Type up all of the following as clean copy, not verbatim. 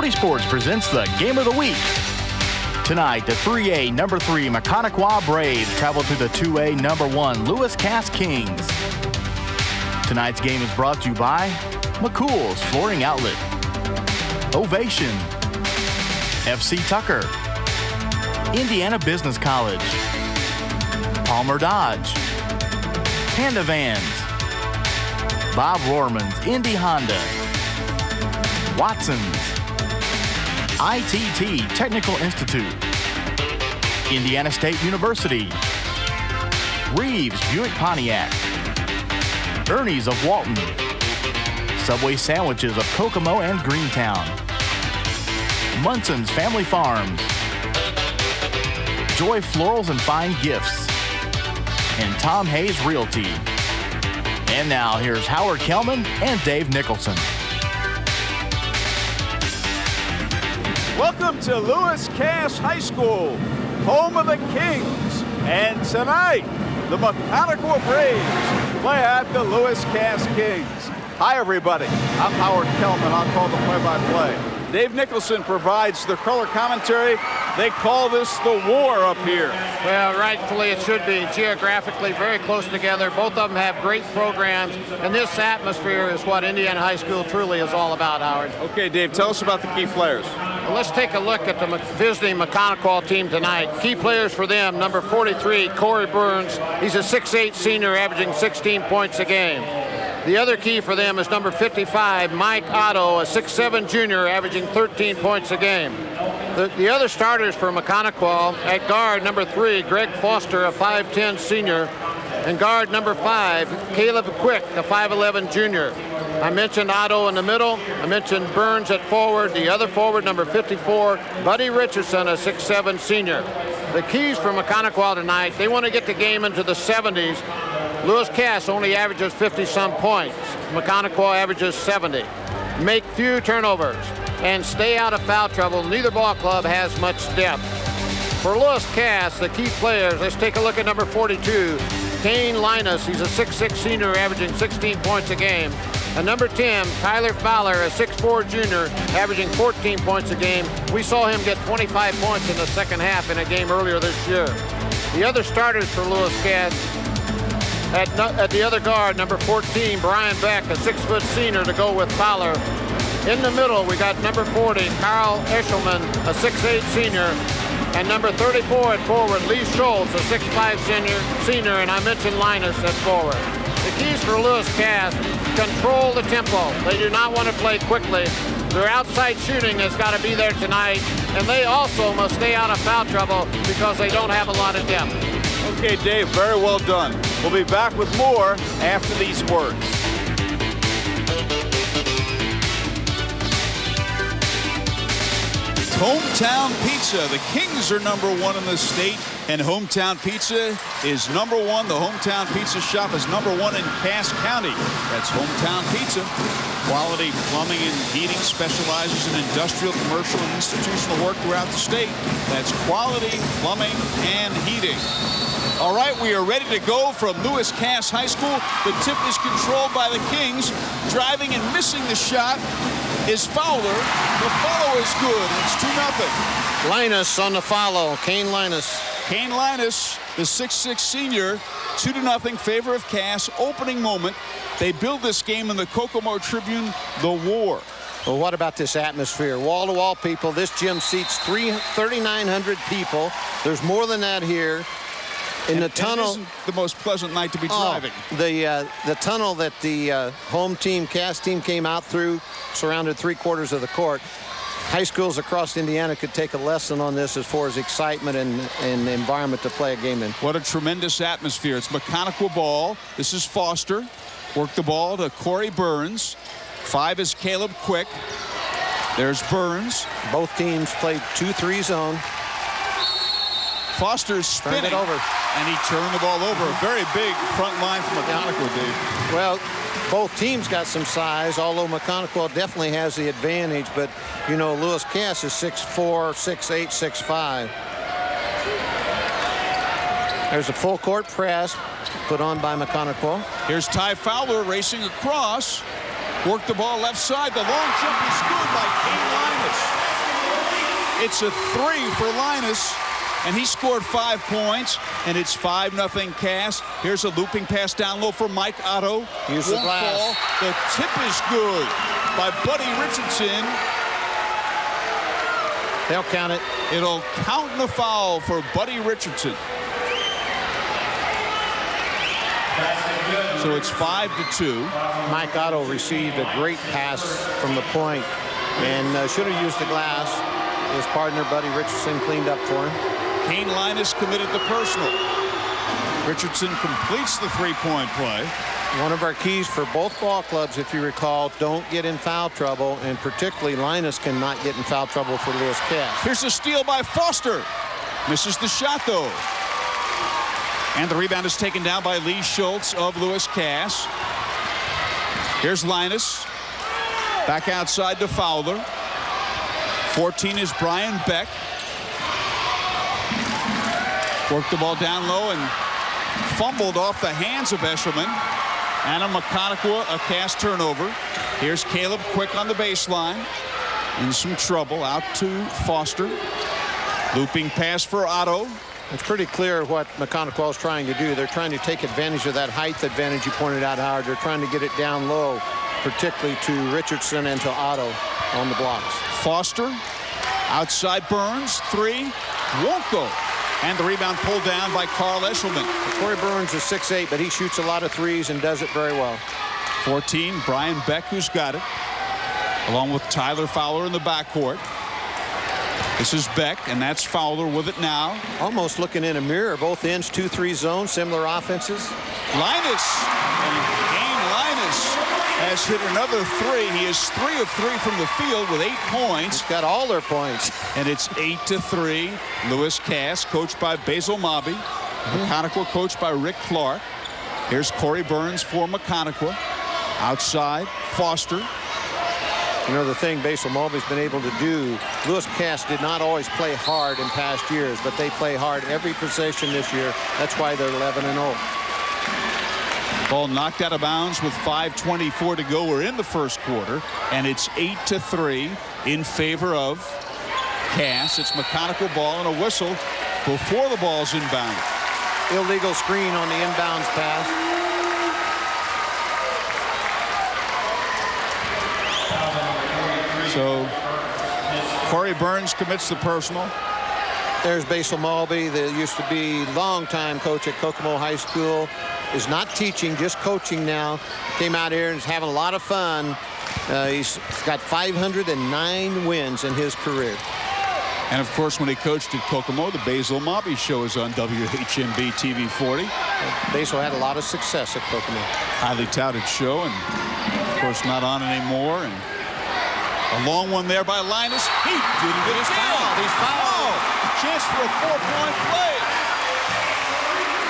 40 Sports presents the Game of the Week. Tonight, the 3A number 3 Maconaquah Braves travel to the 2A number 1 Lewis Cass Kings. Tonight's game is brought to you by McCool's Flooring Outlet, Ovation, FC Tucker, Indiana Business College, Palmer Dodge, Panda Vans, Bob Rohrman's Indy Honda, Watson's, ITT Technical Institute, Indiana State University, Reeves Buick Pontiac, Ernie's of Walton, Subway Sandwiches of Kokomo and Greentown, Munson's Family Farms, Joy Florals and Fine Gifts, and Tom Hayes Realty. And now here's Howard Kelman and Dave Nicholson. Welcome to Lewis Cass High School, home of the Kings. And tonight, the Maconaquah Braves play at the Lewis Cass Kings. Hi, everybody. I'm Howard Kelman. I'll call the play-by-play. Dave Nicholson provides the color commentary. They call this the war up here. Well, rightfully it should be. Geographically very close together. Both of them have great programs, and this atmosphere is what Indiana High School truly is all about, Howard. Okay, Dave, tell us about the key players. Well, let's take a look at the visiting Maconaquah team tonight. Key players for them, number 43, Corey Burns. He's a 6'8 senior averaging 16 points a game. The other key for them is number 55, Mike Otto, a 6'7 junior averaging 13 points a game. The other starters for Maconaquah, at guard number 3, Greg Foster, a 5'10 senior, and guard number 5, Caleb Quick, a 5'11 junior. I mentioned Otto in the middle. I mentioned Burns at forward. The other forward, number 54, Buddy Richardson, a 6'7 senior. The keys for Maconaquah tonight, they want to get the game into the 70s. Lewis Cass only averages 50-some points. Maconaquah averages 70. Make few turnovers and stay out of foul trouble. Neither ball club has much depth. For Lewis Cass, the key players, let's take a look at number 42, Kane Lynas. He's a 6'6 senior averaging 16 points a game. And number 10, Tyler Fowler, a 6'4 junior, averaging 14 points a game. We saw him get 25 points in the second half in a game earlier this year. The other starters for Lewis Cass, at the other guard, number 14, Brian Beck, a 6-foot senior to go with Fowler. In the middle, we got number 40, Carl Eschelman, a 6'8 senior, and number 34 at forward, Lee Schultz, a 6'5 senior, and I mentioned Linus at forward. The keys for Lewis Cass, control the tempo. They do not want to play quickly. Their outside shooting has got to be there tonight, and they also must stay out of foul trouble because they don't have a lot of depth. Okay, Dave, very well done. We'll be back with more after these words. Hometown Pizza. The Kings are number 1 in the state, and Hometown Pizza is number 1. The Hometown Pizza shop is number 1 in Cass County. That's Hometown Pizza. Quality plumbing and heating, specializes in industrial, commercial, and institutional work throughout the state. That's quality plumbing and heating. All right, we are ready to go from Lewis Cass High School. The tip is controlled by the Kings. Driving and missing the shot is Fowler. The follow is good. It's 2-0. Linus on the follow, Kane Lynas. Kane Lynas, the 6'6 senior, 2-0 favor of Cass. Opening moment. They build this game in the Kokomo Tribune, the war. Well, what about this atmosphere? Wall-to-wall people. This gym seats 3,900 people. There's more than that here. In the tunnel, isn't the most pleasant night to be driving. The tunnel that the home team, Cass team, came out through, surrounded 3/4 of the court. High schools across Indiana could take a lesson on this as far as excitement and environment to play a game in. What a tremendous atmosphere. It's Maconaquah ball. This is Foster. Work the ball to Corey Burns. 5 is Caleb Quick. There's Burns. Both teams played 2-3 zone. Foster's spinning, over. And he turned the ball over. A very big front line from Maconaquah, Dave. Well, both teams got some size, although Maconaquah definitely has the advantage. But, you know, Lewis Cass is 6'4", 6'8", 6'5". There's a full court press put on by Maconaquah. Here's Ty Fowler racing across. Worked the ball left side. The long jump is good by Kane Lynas. It's a 3 for Lynas, and he scored 5 points, and it's 5-0 Cass. Here's a looping pass down low for Mike Otto. Use the glass. Fall. The tip is good by Buddy Richardson. They'll count it. It'll count in the foul for Buddy Richardson. So it's 5-2. Mike Otto received a great pass from the point and should have used the glass. His partner, Buddy Richardson, cleaned up for him. Kane Lynas committed the personal. Richardson completes the three-point play. One of our keys for both ball clubs, if you recall, don't get in foul trouble, and particularly Lynas cannot get in foul trouble for Lewis Cass. Here's a steal by Foster. Misses the shot, though. And the rebound is taken down by Lee Schultz of Lewis Cass. Here's Lynas. Back outside to Fowler. 14 is Brian Beck. Worked the ball down low and fumbled off the hands of Eshelman. And a Maconaquah, a Cass turnover. Here's Caleb Quick on the baseline. In some trouble. Out to Foster. Looping pass for Otto. It's pretty clear what Maconaquah is trying to do. They're trying to take advantage of that height advantage you pointed out, Howard. They're trying to get it down low, particularly to Richardson and to Otto on the blocks. Foster, outside Burns, 3, won't go. And the rebound pulled down by Carl Eshelman. Corey Burns is 6'8", but he shoots a lot of threes and does it very well. 14, Brian Beck, who's got it, along with Tyler Fowler in the backcourt. This is Beck, and that's Fowler with it now. Almost looking in a mirror, both ends, 2-3 zone, similar offenses. Lynas, and Kane Lynas has hit another 3. He is 3 of 3 from the field with 8 points. He's got all their points. And it's 8-3. Lewis Cass, coached by Basil Mobby. Maconaquah, coached by Rick Clark. Here's Corey Burns for Maconaquah. Outside, Foster. You know, the thing Basil Mulvey's been able to do, Lewis Cass did not always play hard in past years, but they play hard every possession this year. That's why they're 11-0. Ball knocked out of bounds with 5:24 to go. We're in the first quarter, and it's 8-3 in favor of Cass. It's Maconaquah ball and a whistle before the ball's inbound. Illegal screen on the inbounds pass. So Corey Burns commits the personal. There's Basil Mulvey, that used to be longtime coach at Kokomo High School. Is not teaching, just coaching now. Came out here and is having a lot of fun. He's got 509 wins in his career. And of course, when he coached at Kokomo, the Basil Mobby show is on WHMB TV 40. Basil had a lot of success at Kokomo. Highly touted show, and of course not on anymore. And a long one there by Lynas. He didn't get his foul. He's fouled. Chance for a 4-point play.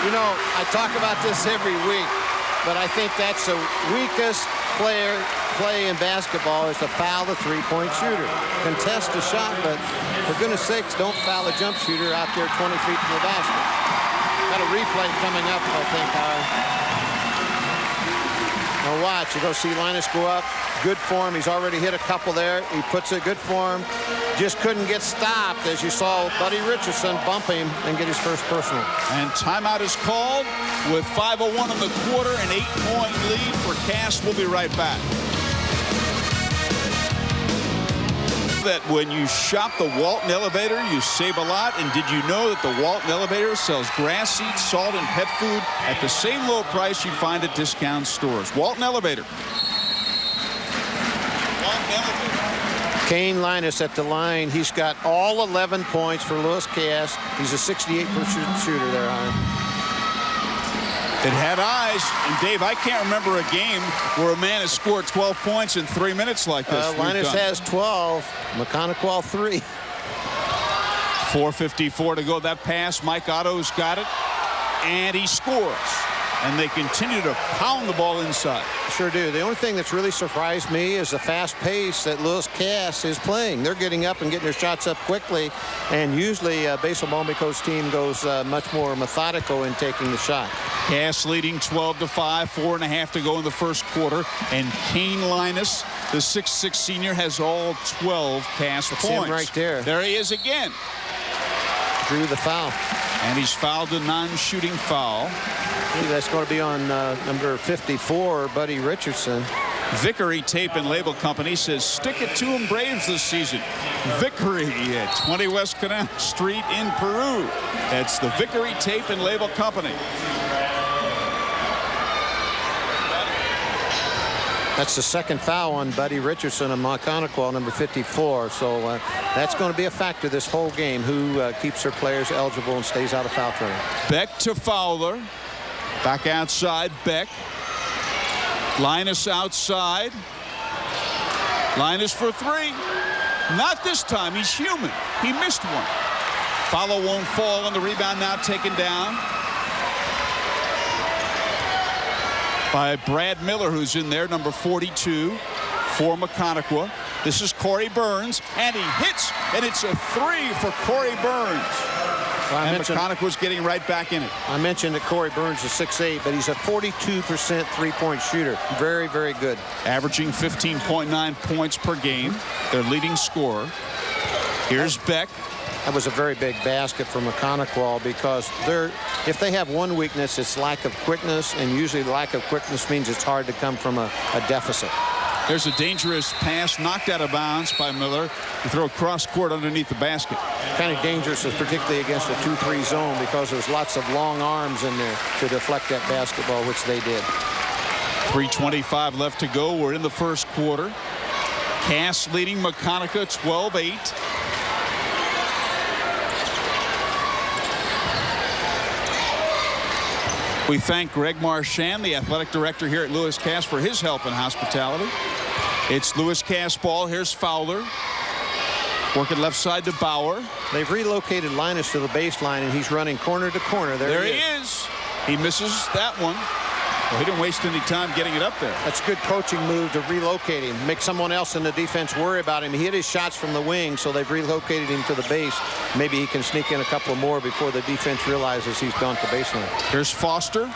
You know, I talk about this every week, but I think that's the weakest play in basketball is to foul the three-point shooter. Contest a shot, but for goodness sakes, don't foul a jump shooter out there 20 feet from the basket. Got a replay coming up, I think, Howard. Now watch, you go see Lynas go up. Good form. He's already hit a couple there. He puts it good form. Just couldn't get stopped, as you saw Buddy Richardson bump him and get his first personal. And timeout is called with 5:01 in the quarter, an 8-point lead for Cass. We'll be right back. That when you shop the Walton elevator, you save a lot. And did you know that the Walton elevator sells grass seed, salt, and pet food at the same low price you'd find at discount stores? Walton elevator. Kane Lynas at the line. He's got all 11 points for Lewis Cass. He's a 68% shooter there, Howard. It had eyes. And, Dave, I can't remember a game where a man has scored 12 points in 3 minutes like this. Lynas has 12. Maconaquah 3. 4:54 to go. That pass, Mike Otto's got it. And he scores. and they continue to pound the ball inside. Sure do. The only thing that's really surprised me is the fast pace that Lewis Cass is playing. They're getting up and getting their shots up quickly, and usually Basel Mombico's team goes much more methodical in taking the shot. Cass leading 12-5, 4.5 to go in the first quarter, and Kane Lynas, the 6'6" senior, has all 12 Cass points. Him right there. There he is again. Drew the foul. And he's fouled a non-shooting foul. That's going to be on number 54, Buddy Richardson. Vickery Tape and Label Company says stick it to them Braves this season. Vickery at 20 West Canal Street in Peru. That's the Vickery Tape and Label Company. That's the second foul on Buddy Richardson of Maconaquah, number 54. So that's going to be a factor this whole game, who keeps their players eligible and stays out of foul trouble. Beck to Fowler. Back outside, Beck. Lynas outside. Lynas for three. Not this time. He's human. He missed one. Fowler won't fall, and the rebound now taken down by Brad Miller, who's in there, number 42 for Maconaquah. This is Corey Burns, and he hits, and it's a three for Corey Burns. Well, and Maconaquah's getting right back in it. I mentioned that Corey Burns is 6'8", but he's a 42% three-point shooter. Very, very good. Averaging 15.9 points per game. Their leading scorer. Here's Beck. That was a very big basket for Maconaquah, because if they have one weakness, it's lack of quickness, and usually lack of quickness means it's hard to come from a deficit. There's a dangerous pass knocked out of bounds by Miller. You throw cross court underneath the basket. Kind of dangerous, particularly against a 2-3 zone, because there's lots of long arms in there to deflect that basketball, which they did. 3:25 left to go. We're in the first quarter. Cass leading Maconaquah 12-8. We thank Greg Marchand, the athletic director here at Lewis Cass, for his help and hospitality. It's Lewis Cass ball. Here's Fowler. Working left side to Bauer. They've relocated Lynas to the baseline, and he's running corner to corner. There he is. He misses that one. Well, he didn't waste any time getting it up there. That's a good coaching move to relocate him. Make someone else in the defense worry about him. He hit his shots from the wing, so they've relocated him to the base. Maybe he can sneak in a couple more before the defense realizes he's gone to baseline. Here's Foster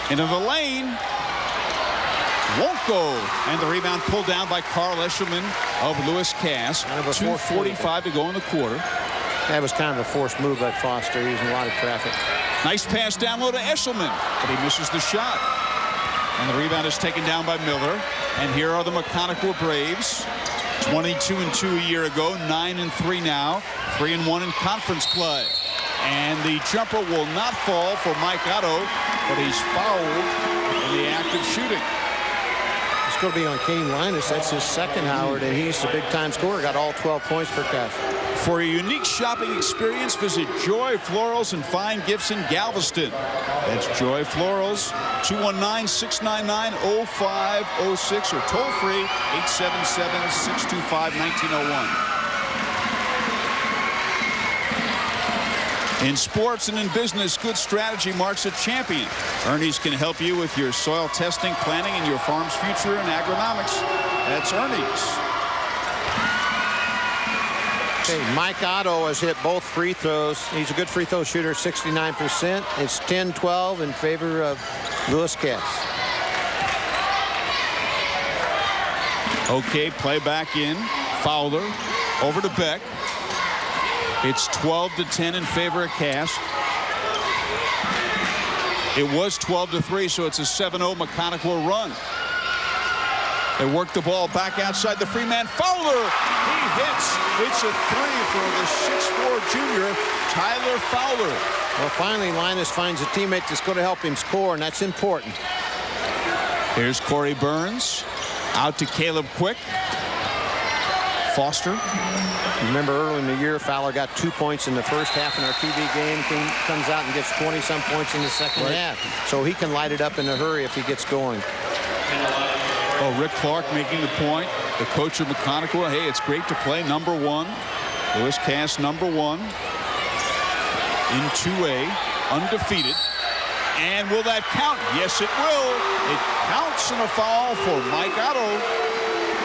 into the lane. Won't go. And the rebound pulled down by Carl Eshelman of Lewis Cass. 2:45 to go in the quarter. That was kind of a forced move by Foster. He was in a lot of traffic. Nice pass down low to Eshelman, but he misses the shot. And the rebound is taken down by Miller. And here are the Maconaquah Braves. 22-2 a year ago, 9-3 now, 3-1 in conference play. And the jumper will not fall for Mike Otto, but he's fouled in the act of shooting. It's going to be on Kane Lynas. That's his second, Howard, and he's the big-time scorer. Got all 12 points for Cass. For a unique shopping experience, visit Joy Florals and Fine Gifts in Galveston. That's Joy Florals, 219-699-0506, or toll-free 877-625-1901. In sports and in business, good strategy marks a champion. Ernie's can help you with your soil testing, planning, and your farm's future in agronomics. That's Ernie's. Okay, Mike Otto has hit both free throws. He's a good free throw shooter, 69%. It's 10-12 in favor of Lewis Cass. Okay, play back in. Fowler over to Beck. It's 12-10 in favor of Cass. It was 12-3, so it's a 7-0 Maconaquah run. They work the ball back outside the free man. Fowler, he hits. It's a three for the 6'4" junior, Tyler Fowler. Well, finally, Lynas finds a teammate that's going to help him score, and that's important. Here's Corey Burns. Out to Caleb Quick. Foster. Remember early in the year, Fowler got 2 points in the first half in our TV game. Comes out and gets 20-some points in the second half. So he can light it up in a hurry if he gets going. Oh, Rick Clark making the point. The coach of Maconaquah. Hey, it's great to play number one. Lewis Cass number one in 2A, undefeated. And will that count? Yes, it will. It counts in a foul for Mike Otto.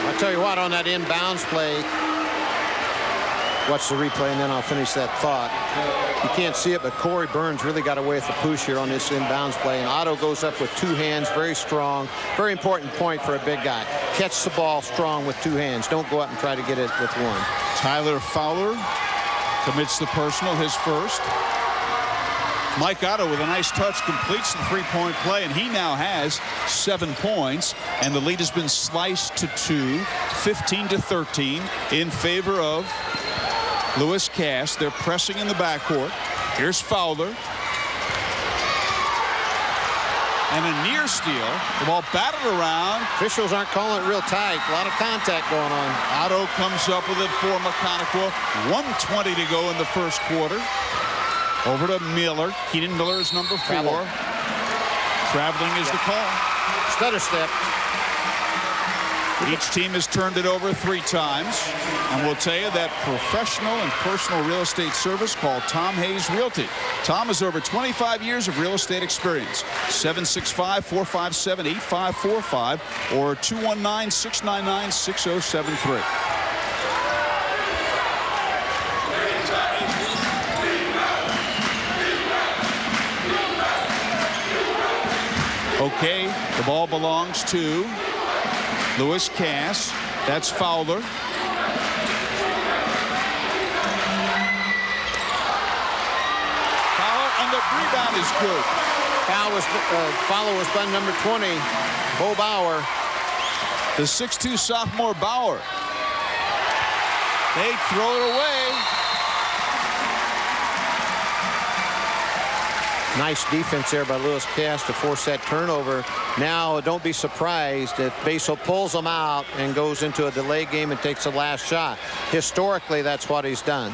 I tell you what, on that inbounds play, watch the replay and then I'll finish that thought. You can't see it, but Corey Burns really got away with the push here on this inbounds play. And Otto goes up with 2 hands, very strong. Very important point for a big guy. Catch the ball strong with 2 hands. Don't go up and try to get it with 1. Tyler Fowler commits the personal, his first. Mike Otto with a nice touch completes the 3-point play, and he now has 7 points, and the lead has been sliced to 2, 15-13 in favor of Lewis Cass. They're pressing in the backcourt. Here's Fowler. And a near steal. The ball batted around. Officials aren't calling it real tight. A lot of contact going on. Otto comes up with it for Maconaquah. 1:20 to go in the first quarter. Over to Miller. Keenan Miller is number 4. Traveling is the call. Stutter step. Each team has turned it over 3 times. And we'll tell you that professional and personal real estate service called Tom Hayes Realty. Tom has over 25 years of real estate experience. 765-457-8545 or 219-699-6073. Okay, the ball belongs to Lewis Cass. That's Fowler. Fowler, and the rebound is good. Fowler was by number 20, Bo Bauer. The 6'2" sophomore Bauer. They throw it away. Nice defense there by Lewis Cass to force that turnover. Now, don't be surprised if Basil pulls them out and goes into a delay game and takes the last shot. Historically, that's what he's done.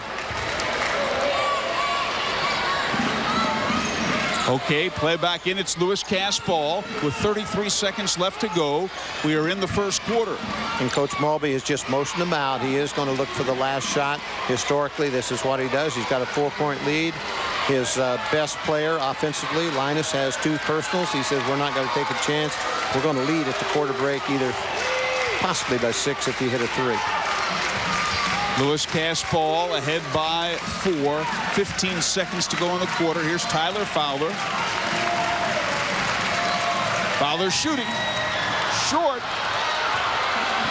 Okay, play back in. It's Lewis Cass ball with 33 seconds left to go. We are in the first quarter. And Coach Mulby has just motioned him out. He is going to look for the last shot. Historically, this is what he does. He's got a 4-point lead. His best player offensively, Lynas, has 2 personals. He says, we're not going to take a chance. We're going to lead at the quarter break, either possibly by 6 if you hit a 3. Lewis Cass ball ahead by 4. 15 seconds to go in the quarter. Here's Tyler Fowler. Fowler shooting. Short.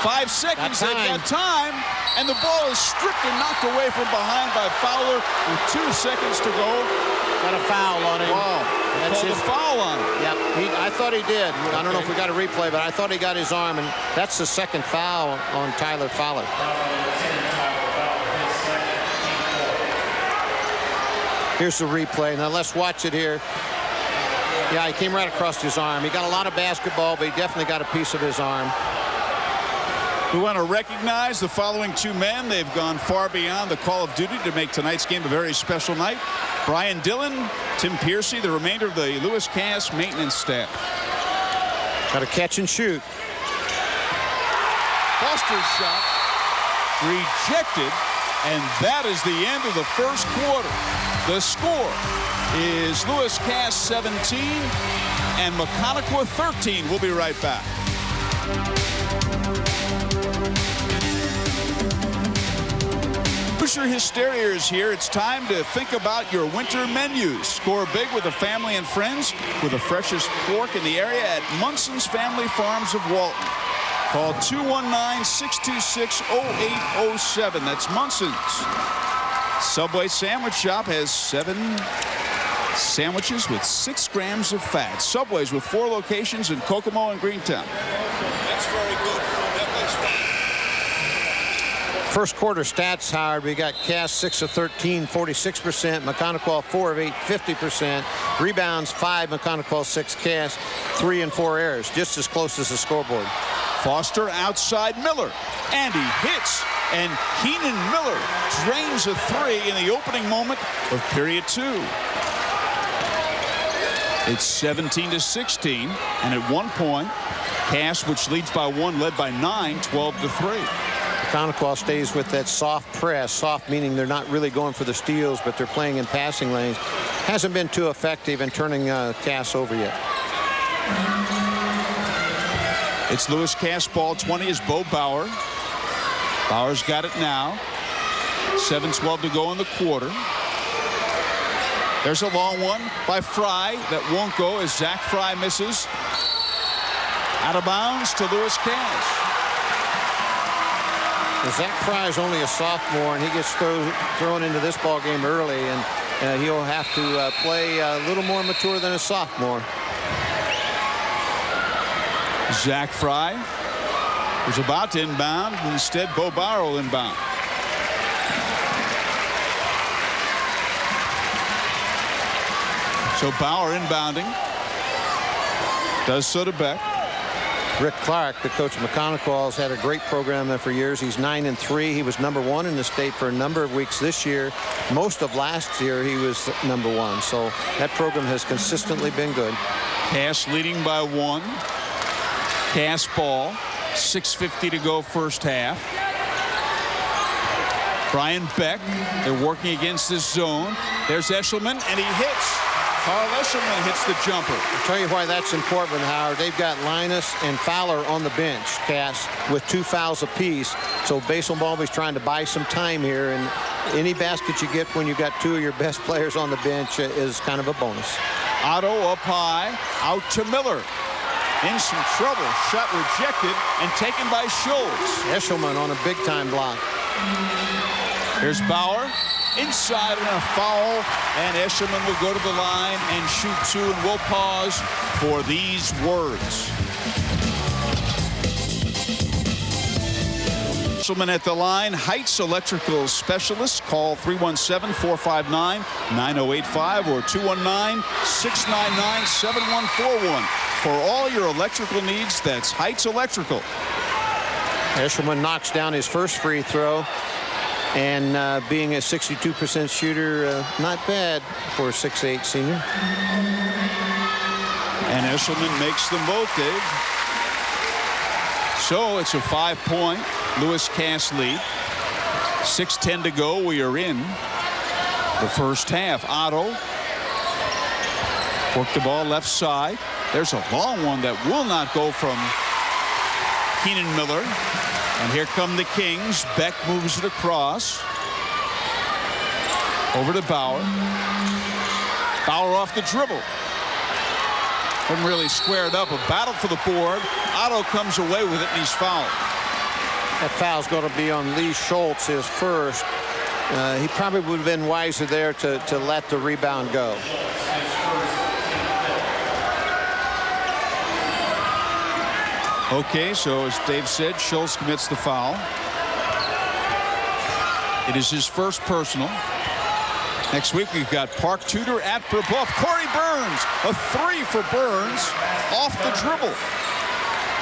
5 seconds. They've got time. And the ball is stripped and knocked away from behind by Fowler with 2 seconds to go. Got a foul on him. Wow. That's called a foul on him. Yep. I thought he did. I don't know if we got a replay, but I thought he got his arm, and that's the 2nd foul on Tyler Fowler. Here's the replay. Now let's watch it here. Yeah, he came right across his arm. He got a lot of basketball, but he definitely got a piece of his arm. We want to recognize the following 2 men. They've gone far beyond the call of duty to make tonight's game a very special night. Brian Dillon, Tim Piercy, the remainder of the Lewis Cass maintenance staff. Got to catch and shoot. Foster's shot rejected, and that is the end of the first quarter. The score is Lewis Cass 17 and Maconaquah 13. We'll be right back. Hoosier Hysteria is here. It's time to think about your winter menus. Score big with the family and friends with the freshest pork in the area at Munson's Family Farms of Walton. Call 219-626-0807. That's Munson's. Subway Sandwich Shop has 7 sandwiches with 6 grams of fat. Subway's with 4 locations in Kokomo and Greentown. That's very good. First quarter stats, Howard. We got Cass 6 of 13, 46%. Maconaquah 4 of 8, 50%. Rebounds 5, Maconaquah 6, Cass 3 and 4 errors. Just as close as the scoreboard. Foster outside Miller. And he hits. And Keenan Miller drains a 3 in the opening moment of period 2. It's 17-16. And at one point, Cass, which leads by 1, led by 9, 12-3. Maconaquah stays with that soft press. Soft meaning they're not really going for the steals, but they're playing in passing lanes. hasn't been too effective in turning Cass over yet. It's Lewis Cass ball. 20 is Bo Bauer. Bauer's got it now. 7:12 to go in the quarter. There's a long one by Fry that won't go as Zach Fry misses. Out of bounds to Lewis Cass. Zach Fry is only a sophomore, and he gets thrown into this ball game early, and he'll have to play a little more mature than a sophomore. Zach Fry was about to inbound. Instead, Bo Bauer will inbound. So Bauer inbounding. Does so to Beck. Rick Clark, the coach of Maconaquah, has had a great program there for years. He's 9-3. He was #1 in the state for a number of weeks this year. Most of last year, he was #1. So that program has consistently been good. Cass leading by 1. Cass ball. 6:50 to go first half. Brian Beck. They're working against this zone. There's Eshelman, and he hits. Carl Eshelman hits the jumper. I'll tell you why that's important, Howard. They've got Lynas and Fowler on the bench, Cass, with 2 fouls apiece. So Basil Mulvey's trying to buy some time here, and any basket you get when you've got 2 of your best players on the bench is kind of a bonus. Otto up high, out to Miller. In some trouble. Shot rejected and taken by Schultz. Eshelman on a big-time block. Here's Bauer. Inside and a foul. And Eshelman will go to the line and shoot 2. And we'll pause for these words. Eshelman at the line. Heights Electrical Specialists. Call 317-459-9085 or 219-699-7141. For all your electrical needs, that's Heights Electrical. Eshelman knocks down his first free throw. And being a 62% shooter, not bad for a 6'8" senior. And Eshelman makes them both, Dave. So it's a 5-point Lewis Cass lead. 6:10 to go. We are in the first half. Otto worked the ball left side. There's a long one that will not go from Keenan Miller. And here come the Kings. Beck moves it across. Over to Bauer. Bauer off the dribble. Doesn't really square it up. A battle for the board. Otto comes away with it, and he's fouled. That foul's going to be on Lee Schultz, his first. He probably would have been wiser there to let the rebound go. Okay, so as Dave said, Schultz commits the foul. It is his first personal. Next week we've got Park Tudor at Brebeuf. Corey Burns, a 3 for Burns off the dribble.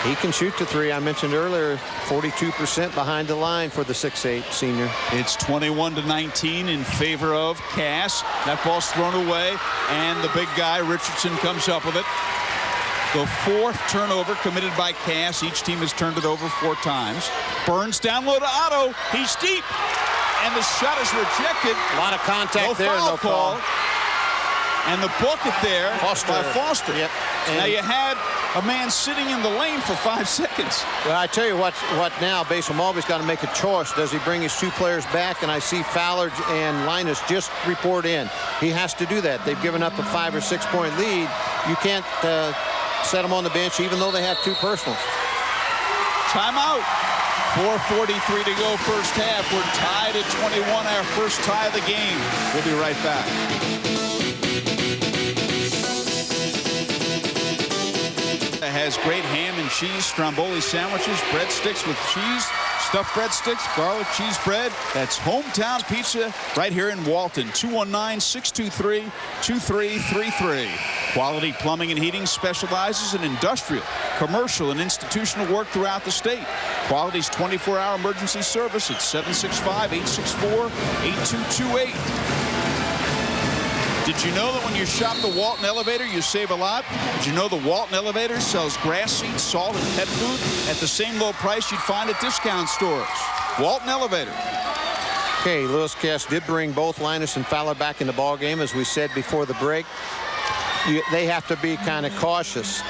He can shoot the 3. I mentioned earlier, 42% behind the line for the 6'8" senior. It's 21-19 in favor of Cass. That ball's thrown away, and the big guy Richardson comes up with it. The 4th turnover committed by Cass. Each team has turned it over 4 times. Burns down low to Otto. He's deep. And the shot is rejected. A lot of contact there. No call. And the bucket there by Foster. Yep. Now you had a man sitting in the lane for 5 seconds. Well, I tell you what now, Basil Mulvey's got to make a choice. Does he bring his 2 players back? And I see Fowler and Lynas just report in. He has to do that. They've given up a 5 or 6 point lead. You can't set them on the bench even though they have 2 personals. Timeout. 4:43 to go first half. We're tied at 21, our first tie of the game. We'll be right back. It has great ham and cheese, stromboli sandwiches, breadsticks with cheese, stuffed breadsticks, garlic cheese bread. That's Hometown Pizza right here in Walton. 219-623-2333. Quality Plumbing and Heating specializes in industrial, commercial, and institutional work throughout the state. Quality's 24-hour emergency service at 765-864-8228. Did you know that when you shop the Walton Elevator, you save a lot? Did you know the Walton Elevator sells grass seed, salt, and pet food at the same low price you'd find at discount stores? Walton Elevator. Okay, Lewis Cass did bring both Lynas and Fowler back in the ball game, as we said before the break. They have to be kind of cautious.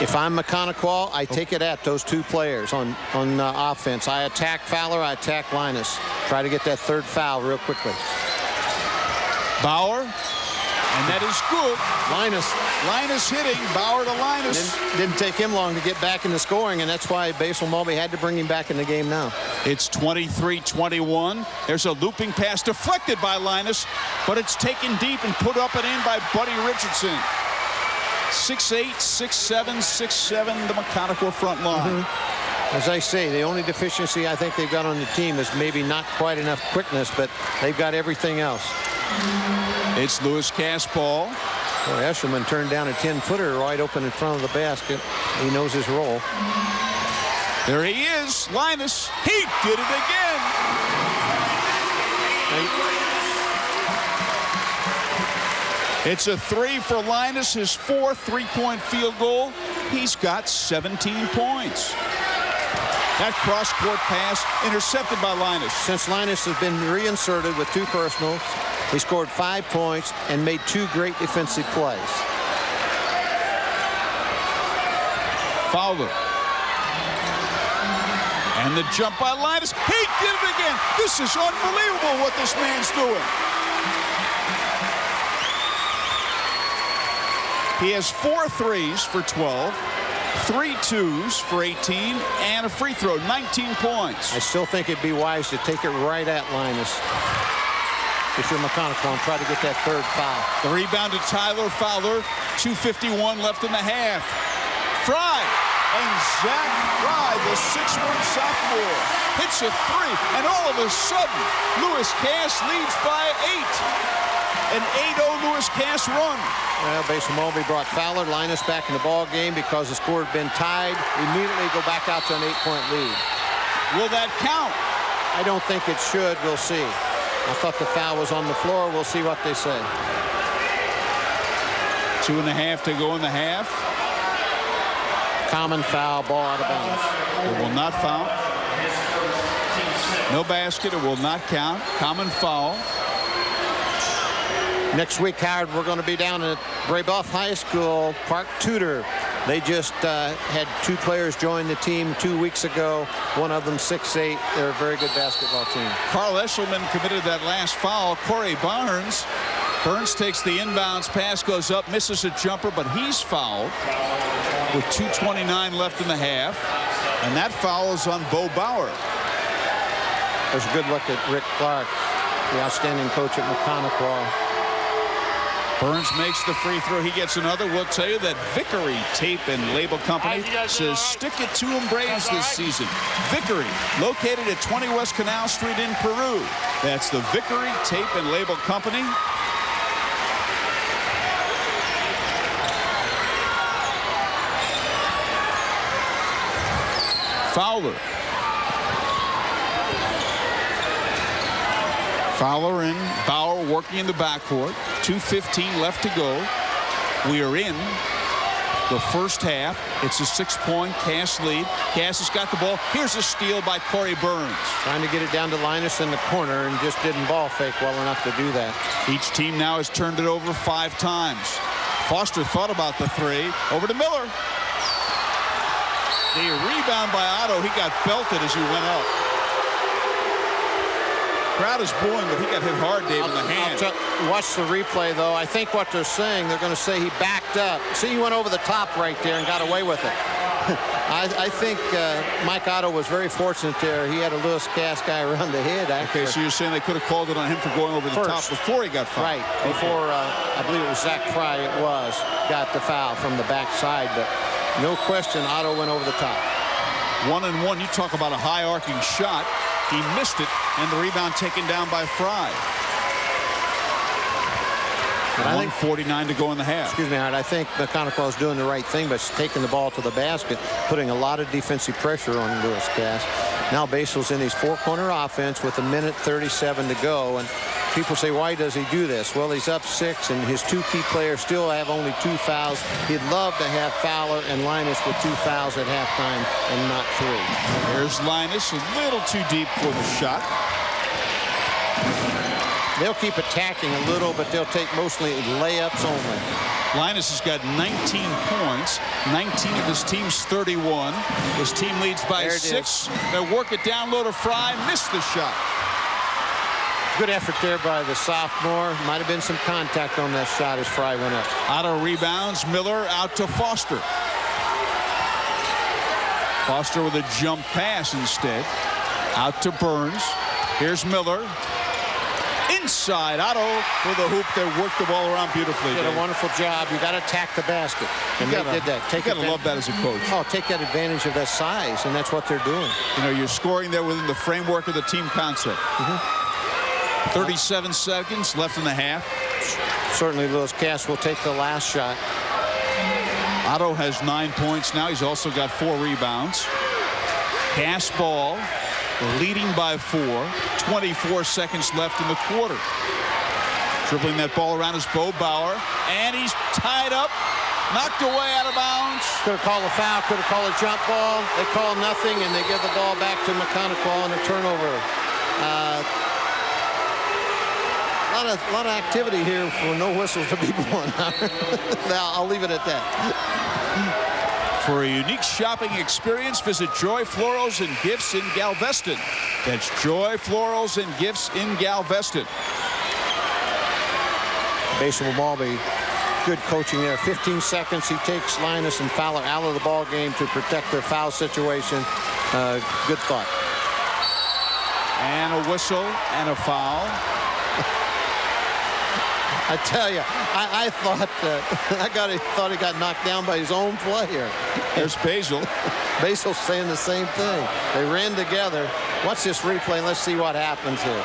If I'm Maconaquah, I take it at those two players on offense. I attack Fowler, I attack Lynas. Try to get that third foul real quickly. Bauer, and that is good. Lynas hitting, Bauer to Lynas. Didn't take him long to get back in the scoring, and that's why Basil Mulvey had to bring him back in the game now. It's 23-21. There's a looping pass deflected by Lynas, but it's taken deep and put up and in by Buddy Richardson. 6'8", 6'7", 6'7", the Maconaquah front line. As I say, the only deficiency I think they've got on the team is maybe not quite enough quickness, but they've got everything else. It's Lewis Cass ball. Boy, Eshelman turned down a 10-footer right open in front of the basket. He knows his role. There he is, Lynas. He did it again. It's a 3 for Lynas, his fourth three-point field goal. He's got 17 points. That cross-court pass intercepted by Lynas. Since Lynas has been reinserted with two personals, he scored 5 points and made 2 great defensive plays. Fowler. And the jump by Lynas. He did it again. This is unbelievable what this man's doing. He has 4 threes for 12, 3 twos for 18, and a free throw, 19 points. I still think it'd be wise to take it right at Lynas if you're Maconaquah and try to get that third foul. The rebound to Tyler Fowler, 2:51 left in the half. Fry, and Zach Fry, the 6'1" sophomore, hits a 3, and all of a sudden, Lewis Cass leads by 8. An 8-0 Lewis Cass run. Well, Basil Mulvey brought Fowler, Lynas back in the ball game because the score had been tied. Immediately go back out to an 8-point lead. Will that count? I don't think it should. We'll see. I thought the foul was on the floor. We'll see what they say. 2.5 to go in the half. Common foul, ball out of bounds. It will not foul. No basket. It will not count. Common foul. Next week, Howard, we're going to be down at Braebuff High School, Park Tudor. They just had 2 players join the team 2 weeks ago. One of them 6'8". They're a very good basketball team. Carl Eshelman committed that last foul. Corey Burns takes the inbounds pass, goes up, misses a jumper, but he's fouled with 2:29 left in the half. And that foul is on Bo Bauer. There's a good look at Rick Clark, the outstanding coach at Maconaquah. Burns makes the free throw. He gets another. We'll tell you that Vickery Tape and Label Company says stick it to them Braves this season. Vickery, located at 20 West Canal Street in Peru. That's the Vickery Tape and Label Company. Fowler. Fowler and Bauer working in the backcourt. 2:15 left to go. We are in the first half. It's a 6-point Cass lead. Cass has got the ball. Here's a steal by Corey Burns. Trying to get it down to Lynas in the corner and just didn't ball fake well enough to do that. Each team now has turned it over 5 times. Foster thought about the 3. Over to Miller. The rebound by Otto. He got belted as he went up. Crowd is booing, but he got hit hard, Dave, in the hand. Watch the replay, though. I think what they're saying, they're going to say he backed up. See, he went over the top right there and got away with it. I think Mike Otto was very fortunate there. He had a Lewis Cass guy around the head. Okay, so you're saying they could have called it on him for going over the top before he got fouled. Right, before I believe it was Zach Fry got the foul from the backside, but no question Otto went over the top. 1-and-1. You talk about a high arcing shot. He missed it, and the rebound taken down by Fry. 1:49 to go in the half. Excuse me, Howard. I think Maconaquah is doing the right thing by taking the ball to the basket, putting a lot of defensive pressure on Lewis Cass. Now Basil's in his 4-corner offense with 1:37 to go, and people say, why does he do this? Well, he's up 6, and his 2 key players still have only 2 fouls. He'd love to have Fowler and Lynas with 2 fouls at halftime and not 3. There's Lynas, a little too deep for the shot. They'll keep attacking a little, but they'll take mostly layups only. Lynas has got 19 points, 19 of his team's 31. His team leads by 6. They work it down low to Fry, missed the shot. Good effort there by the sophomore. Might have been some contact on that shot as Fry went up. Otto rebounds, Miller out to Foster. Foster with a jump pass instead. Out to Burns. Here's Miller. Inside, Otto for the hoop. They worked the ball around beautifully. Did a wonderful job. You got to attack the basket, and they did that. You got to love that as a coach. Oh, take that advantage of that size, and that's what they're doing. You know, you're scoring there within the framework of the team concept. 37 seconds left in the half. Certainly, Lewis Cass will take the last shot. Otto has 9 points now. He's also got 4 rebounds. Cass ball, leading by 4. 24 seconds left in the quarter. Dribbling that ball around is Bo Bauer, and he's tied up, knocked away out of bounds. Could have called a foul, could have called a jump ball. They call nothing, and they give the ball back to Maconaquah on a turnover. A lot of activity here for no whistles to be blown out. Now, I'll leave it at that. For a unique shopping experience, visit Joy Florals and Gifts in Galveston. That's Joy Florals and Gifts in Galveston. Basin Malby, good coaching there. 15 seconds. He takes Lynas and Fowler out of the ball game to protect their foul situation. Good thought. And a whistle and a foul. I tell you, I thought he got knocked down by his own player. There's Basil. Basil's saying the same thing. They ran together. Watch this replay and let's see what happens here.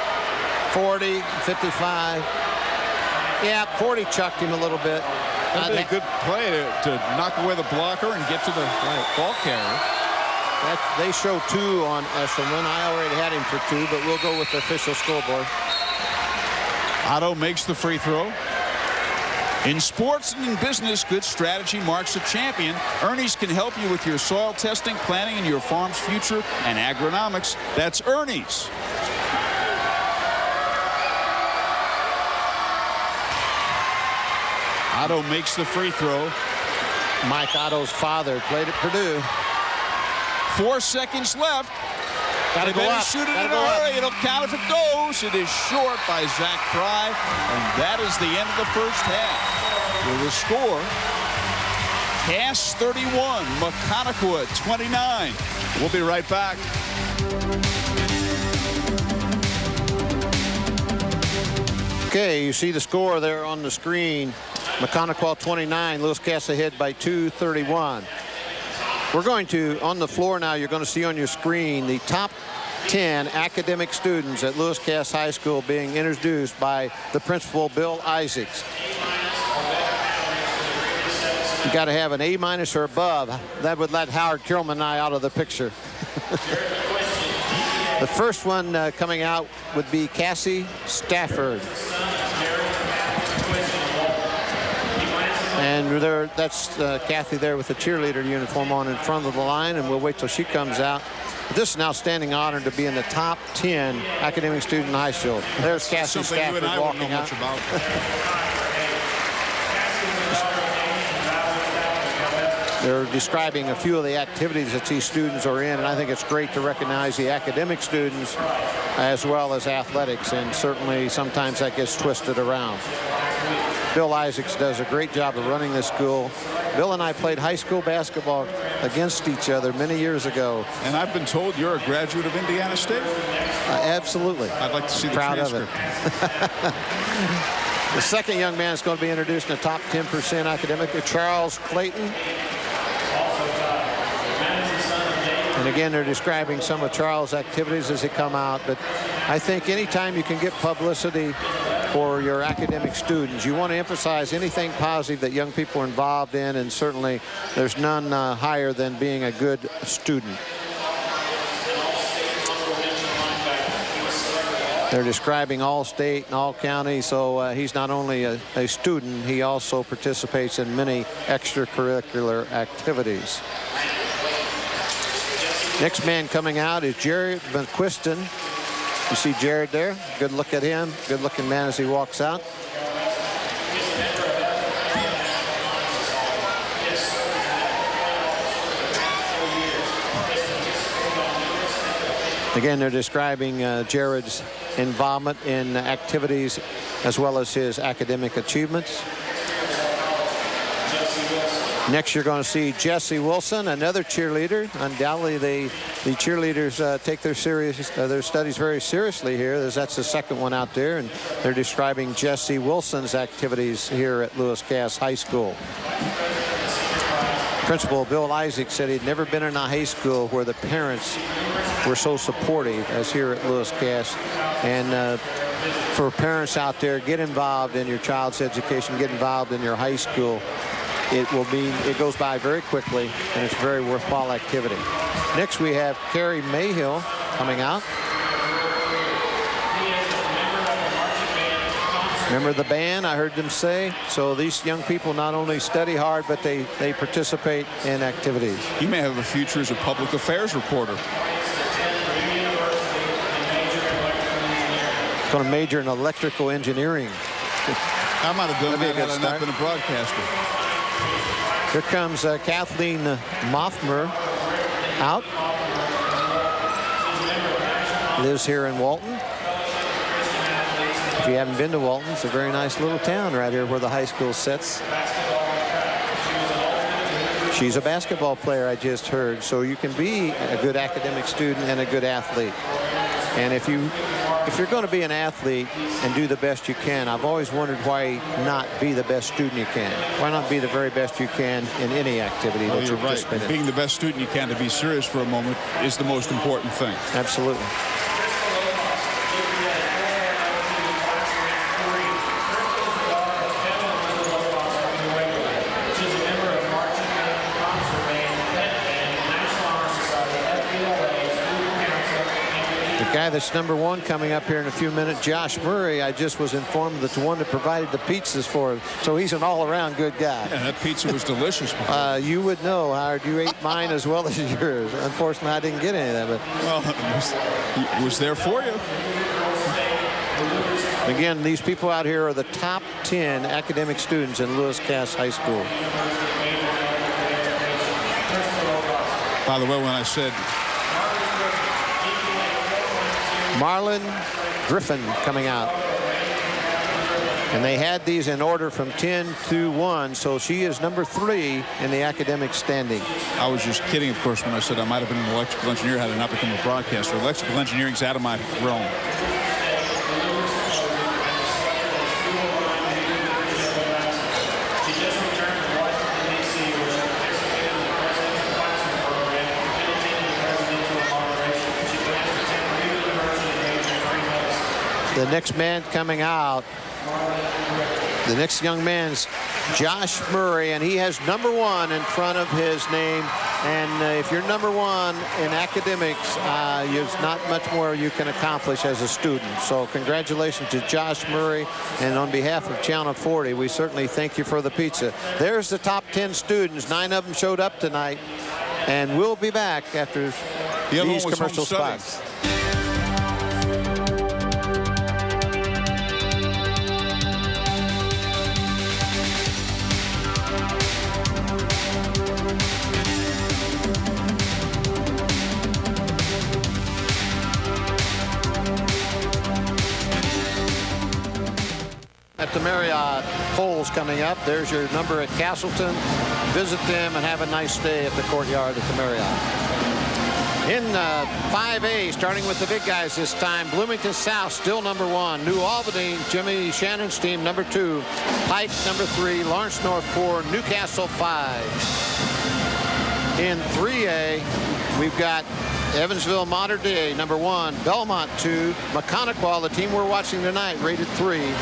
40, 55. Yeah, 40 chucked him a little bit. That'd be a good play to knock away the blocker and get to the ball carrier. They show 2 on Eshelman. I already had him for 2, but we'll go with the official scoreboard. Otto makes the free throw. In sports and in business, good strategy marks a champion. Ernie's can help you with your soil testing, planning, and your farm's future and agronomics. That's Ernie's. Otto makes the free throw. Mike Otto's father played at Purdue. 4 seconds left. Got to go up. Shoot it in a hurry. It'll count if it goes. It is short by Zach Fry. And that is the end of the first half. With a score, Cass 31, Maconaquah 29. We'll be right back. Okay, you see the score there on the screen. Maconaquah 29, Lewis Cass ahead by 2:31. We're going to, on the floor now, you're going to see on your screen the top 10 academic students at Lewis Cass High School being introduced by the principal, Bill Isaacs. You got to have an A- or above. That would let Howard Kirlman and I out of the picture. The first one coming out would be Cassie Stafford. And that's Kathy there with the cheerleader uniform on in front of the line, and we'll wait till she comes out. This is an outstanding honor to be in the top 10 academic student in high school. There's Cassie Stafford walking out. They're describing a few of the activities that these students are in, and I think it's great to recognize the academic students as well as athletics, and certainly sometimes that gets twisted around. Bill Isaacs does a great job of running this school. Bill and I played high school basketball against each other many years ago. And I've been told you're a graduate of Indiana State? Absolutely. I'd like to see the transcript. Proud of it. The second young man is going to be introduced in the top 10% academically, Charles Clayton. And again, they're describing some of Charles' activities as they come out. But I think anytime you can get publicity for your academic students, you want to emphasize anything positive that young people are involved in, and certainly there's none higher than being a good student. They're describing all state and all county, so he's not only a student, he also participates in many extracurricular activities. Next man coming out is Jerry McQuiston. You see Jared there? Good look at him. Good looking man as he walks out. Again, they're describing Jared's involvement in activities as well as his academic achievements. Next, you're going to see Jesse Wilson, another cheerleader. Undoubtedly, the cheerleaders take their studies very seriously here. That's the second one out there, and they're describing Jesse Wilson's activities here at Lewis Cass High School. Principal Bill Isaac said he'd never been in a high school where the parents were so supportive as here at Lewis Cass. And for parents out there, get involved in your child's education, get involved in your high school. It goes by very quickly, and it's a very worthwhile activity. Next, we have Carrie Mayhill coming out. Remember the band, I heard them say. So these young people not only study hard, but they participate in activities. You may have a future as a public affairs reporter. Going to major in electrical engineering. I might have done that had I not been a broadcaster. Here comes Kathleen Moffmer out. Lives here in Walton. If you haven't been to Walton, it's a very nice little town right here where the high school sits. She's a basketball player, I just heard, so you can be a good academic student and a good athlete. And if you're going to be an athlete and do the best you can, I've always wondered why not be the best student you can. Why not be the very best you can in any activity that you've just been in? Being the best student you can, to be serious for a moment, is the most important thing. Absolutely. Guy that's number one coming up here in a few minutes, Josh Murray. I just was informed that's the one that provided the pizzas for him. So he's an all-around good guy. Yeah, that pizza was delicious. You would know, Howard. You ate mine as well as yours. Unfortunately, I didn't get any of that. But well, it was there for you. Again, these people out here are the top 10 academic students in Lewis Cass High School. By the way, when I said Marlon Griffin coming out. And they had these in order from 10 to 1, so she is number 3 in the academic standing. I was just kidding, of course, when I said I might have been an electrical engineer had I not become a broadcaster. Electrical engineering's out of my realm. The next man coming out, the next young man's Josh Murray, and he has number 1 in front of his name. And if you're number 1 in academics, there's not much more you can accomplish as a student. So congratulations to Josh Murray, and on behalf of Channel 40, we certainly thank you for the pizza. There's the top 10 students. 9 of them showed up tonight, and we'll be back after these commercial spots. At the Marriott, polls coming up. There's your number at Castleton. Visit them and have a nice stay at the courtyard at the Marriott. In 5A, starting with the big guys this time, Bloomington South still number 1. New Albany, Jimmy Shannon's team, number 2. Pike, number 3. Lawrence North, 4. Newcastle, 5. In 3A, we've got Evansville Mater Dei, number 1. Belmont, 2. Maconaquah, the team we're watching tonight, rated 3.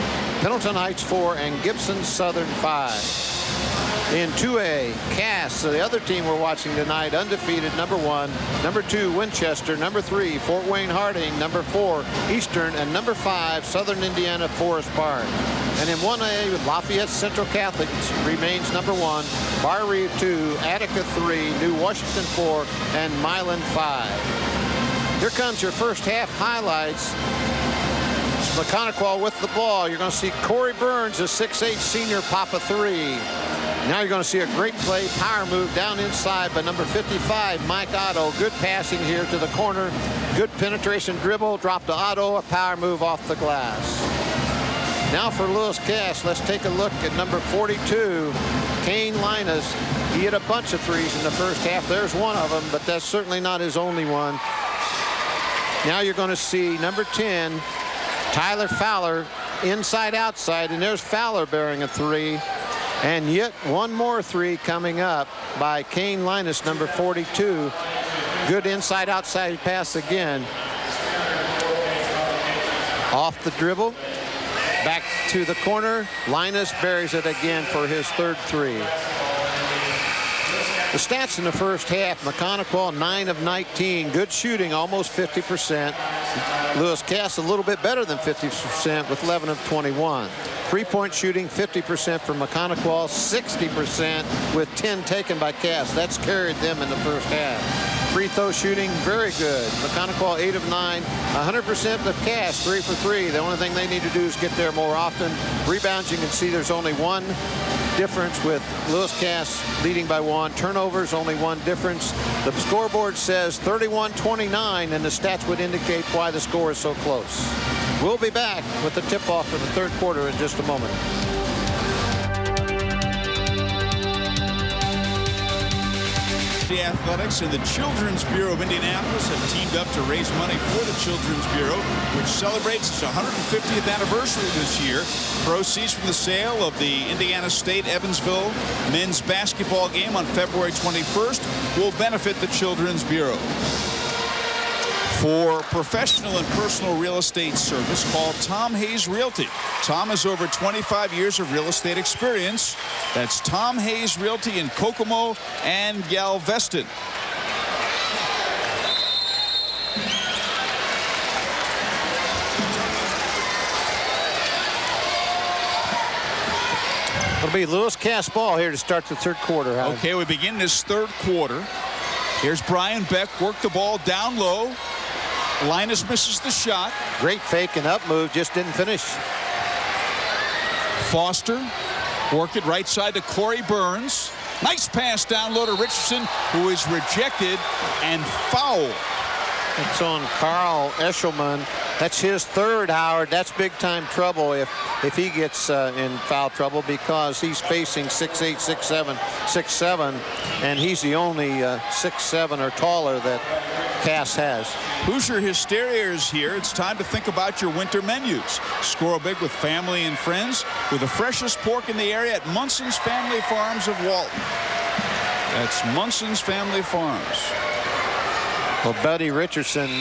Pendleton Heights, 4. And Gibson Southern, 5. In 2A, Cass, the other team we're watching tonight, undefeated, number 1. Number 2, Winchester. Number 3, Fort Wayne Harding. Number 4, Eastern. And number 5, Southern Indiana Forest Park. And in 1A, Lafayette Central Catholic remains number 1. Bar Reeve, 2. Attica, 3. New Washington, 4. And Milan, 5. Here comes your first half highlights. It's Maconaquah with the ball. You're going to see Corey Burns, a 6'8 senior, pop a three. Now you're going to see a great play, power move down inside by number 55, Mike Otto. Good passing here to the corner. Good penetration dribble, drop to Otto, a power move off the glass. Now for Lewis Cass, let's take a look at number 42, Kane Lynas. He hit a bunch of threes in the first half. There's one of them, but that's certainly not his only one. Now you're going to see number 10, Tyler Fowler, inside outside, and there's Fowler bearing a three. And yet one more three coming up by Kane Lynas, number 42. Good inside outside pass again. Off the dribble, back to the corner. Lynas buries it again for his third three. The stats in the first half: Maconaquah 9 of 19, good shooting, almost 50%. Lewis Cass a little bit better than 50% with 11 of 21. Three-point shooting 50% for Maconaquah, 60% with 10 taken by Cass. That's carried them in the first half. Free throw shooting very good. Maconaquah 8 of 9, 100% of Cass, 3 for 3. The only thing they need to do is get there more often. Rebounds, you can see there's only one difference with Lewis Cass leading by 1. Turnovers, only 1 difference. The scoreboard says 31-29, and the stats would indicate why the score is so close. We'll be back with the tip-off for the third quarter in just a moment. The Athletics and the Children's Bureau of Indianapolis have teamed up to raise money for the Children's Bureau, which celebrates its 150th anniversary this year. Proceeds from the sale of the Indiana State Evansville men's basketball game on February 21st will benefit the Children's Bureau. For professional and personal real estate service, call Tom Hayes Realty. Tom has over 25 years of real estate experience. That's Tom Hayes Realty in Kokomo and Galveston. It'll be Lewis Cass ball here to start the third quarter. Okay, we begin this third quarter. Here's Brian Beck, work the ball down low. Lynas misses the shot. Great fake and up move, just didn't finish. Foster, work it right side to Corey Burns. Nice pass down low to Richardson, who is rejected and foul. It's on Carl Eshelman. That's his third, Howard. That's big time trouble if he gets in foul trouble, because he's facing 6'8", 6'7", 6'7", and he's the only 6'7" or taller that Cass has. Hoosier Hysteria is here. It's time to think about your winter menus. Score big with family and friends with the freshest pork in the area at Munson's Family Farms of Walton. That's Munson's Family Farms. Well, Buddy Richardson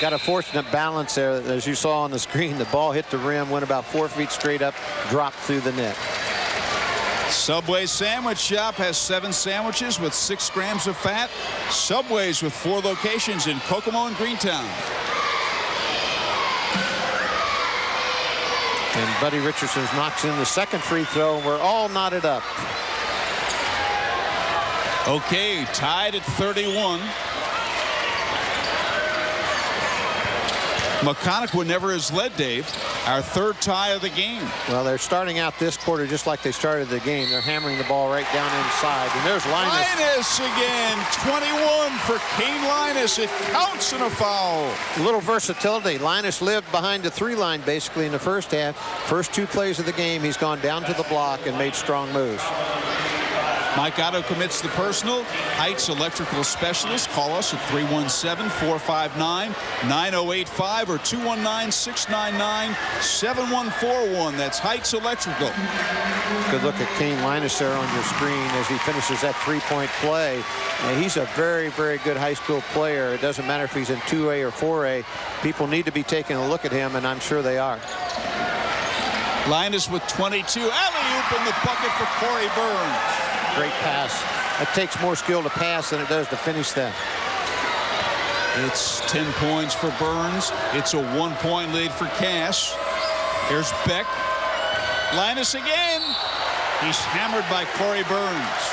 got a fortunate balance there. As you saw on the screen, the ball hit the rim, went about 4 feet straight up, dropped through the net. Subway Sandwich Shop has 7 sandwiches with 6 grams of fat. Subway's with 4 locations in Kokomo and Greentown. And Buddy Richardson knocks in the second free throw, and we're all knotted up. Okay, tied at 31. Maconaquah never has led, Dave. Our third tie of the game. Well, they're starting out this quarter just like they started the game. They're hammering the ball right down inside. And there's Lynas. Lynas again. 21 for Kane Lynas. It counts in a foul. A little versatility. Lynas lived behind the 3-line basically in the first half. First 2 plays of the game, he's gone down to the block and made strong moves. Mike Otto commits the personal. Heights Electrical Specialist. Call us at 317-459-9085 or 219-699-7141. That's Heights Electrical. Good look at Kane Lynas there on your screen as he finishes that 3-point play. And he's a very, very good high school player. It doesn't matter if he's in 2A or 4A. People need to be taking a look at him, and I'm sure they are. Lynas with 22. Alley-oop in the bucket for Corey Burns. Great pass. It takes more skill to pass than it does to finish that. It's 10 points for Burns. It's a 1-point lead for Cass. Here's Beck. Lynas again. He's hammered by Corey Burns.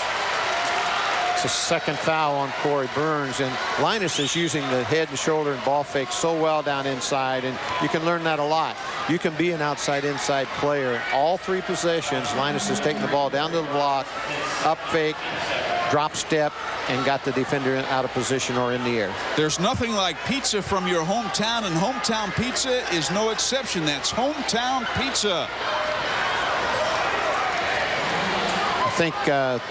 It's a second foul on Corey Burns, and Lynas is using the head and shoulder and ball fake so well down inside, and you can learn that a lot. You can be an outside-inside player. All 3 possessions, Lynas is taking the ball down to the block, up fake, drop step, and got the defender out of position or in the air. There's nothing like pizza from your hometown, and hometown pizza is no exception. That's hometown pizza. I think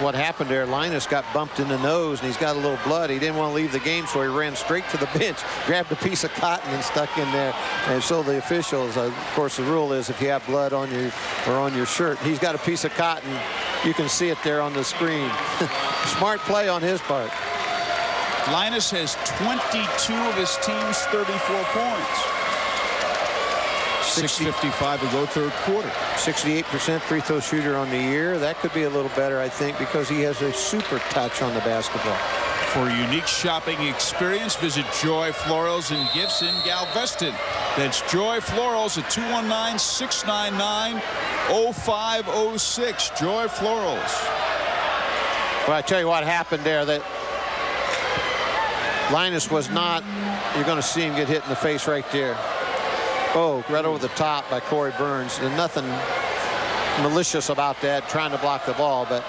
what happened there, Lynas got bumped in the nose and he's got a little blood. He didn't want to leave the game, so he ran straight to the bench, grabbed a piece of cotton and stuck in there. And so the officials, of course, the rule is if you have blood on you or on your shirt, he's got a piece of cotton. You can see it there on the screen. Smart play on his part. Lynas has 22 of his team's 34 points. 6:55 to go, third quarter. 68% free throw shooter on the year. That could be a little better, I think, because he has a super touch on the basketball. For a unique shopping experience, visit Joy Florals and Gifts in Galveston. That's Joy Florals at 219-699-0506. Joy Florals. Well, I tell you what happened there. That Lynas was not. You're going to see him get hit in the face right there. Oh, right over the top by Corey Burns. There's nothing malicious about that, trying to block the ball. But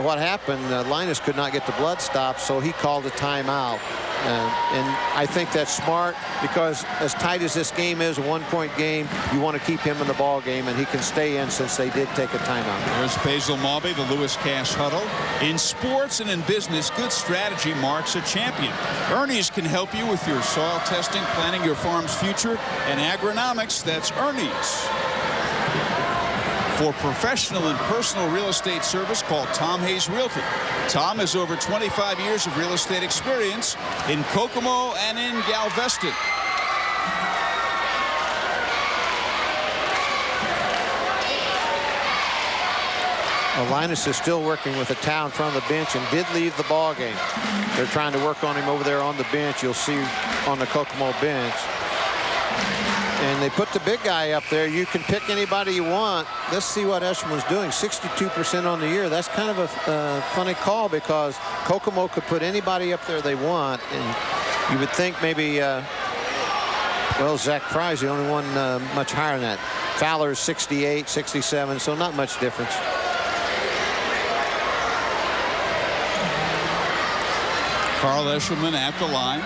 what happened, Lynas could not get the blood stopped, so he called a timeout. And I think that's smart, because as tight as this game is, a one-point game, you want to keep him in the ball game, and he can stay in since they did take a timeout. There's Basil Malby, the Lewis Cass huddle. In sports and in business, good strategy marks a champion. Ernie's can help you with your soil testing, planning your farm's future, and agronomics. That's Ernie's. For professional and personal real estate service, call Tom Hayes Realty. Tom has over 25 years of real estate experience in Kokomo and in Galveston. Well, Lynas is still working with a towel in front of the bench and did leave the ball game. They're trying to work on him over there on the bench. You'll see on the Kokomo bench. And they put the big guy up there. You can pick anybody you want. Let's see what Eshelman's doing. 62% on the year. That's kind of a funny call, because Kokomo could put anybody up there they want. And you would think maybe, well, Zach Fry's the only one much higher than that. Fowler's 68, 67, so not much difference. Carl Eshelman at the line.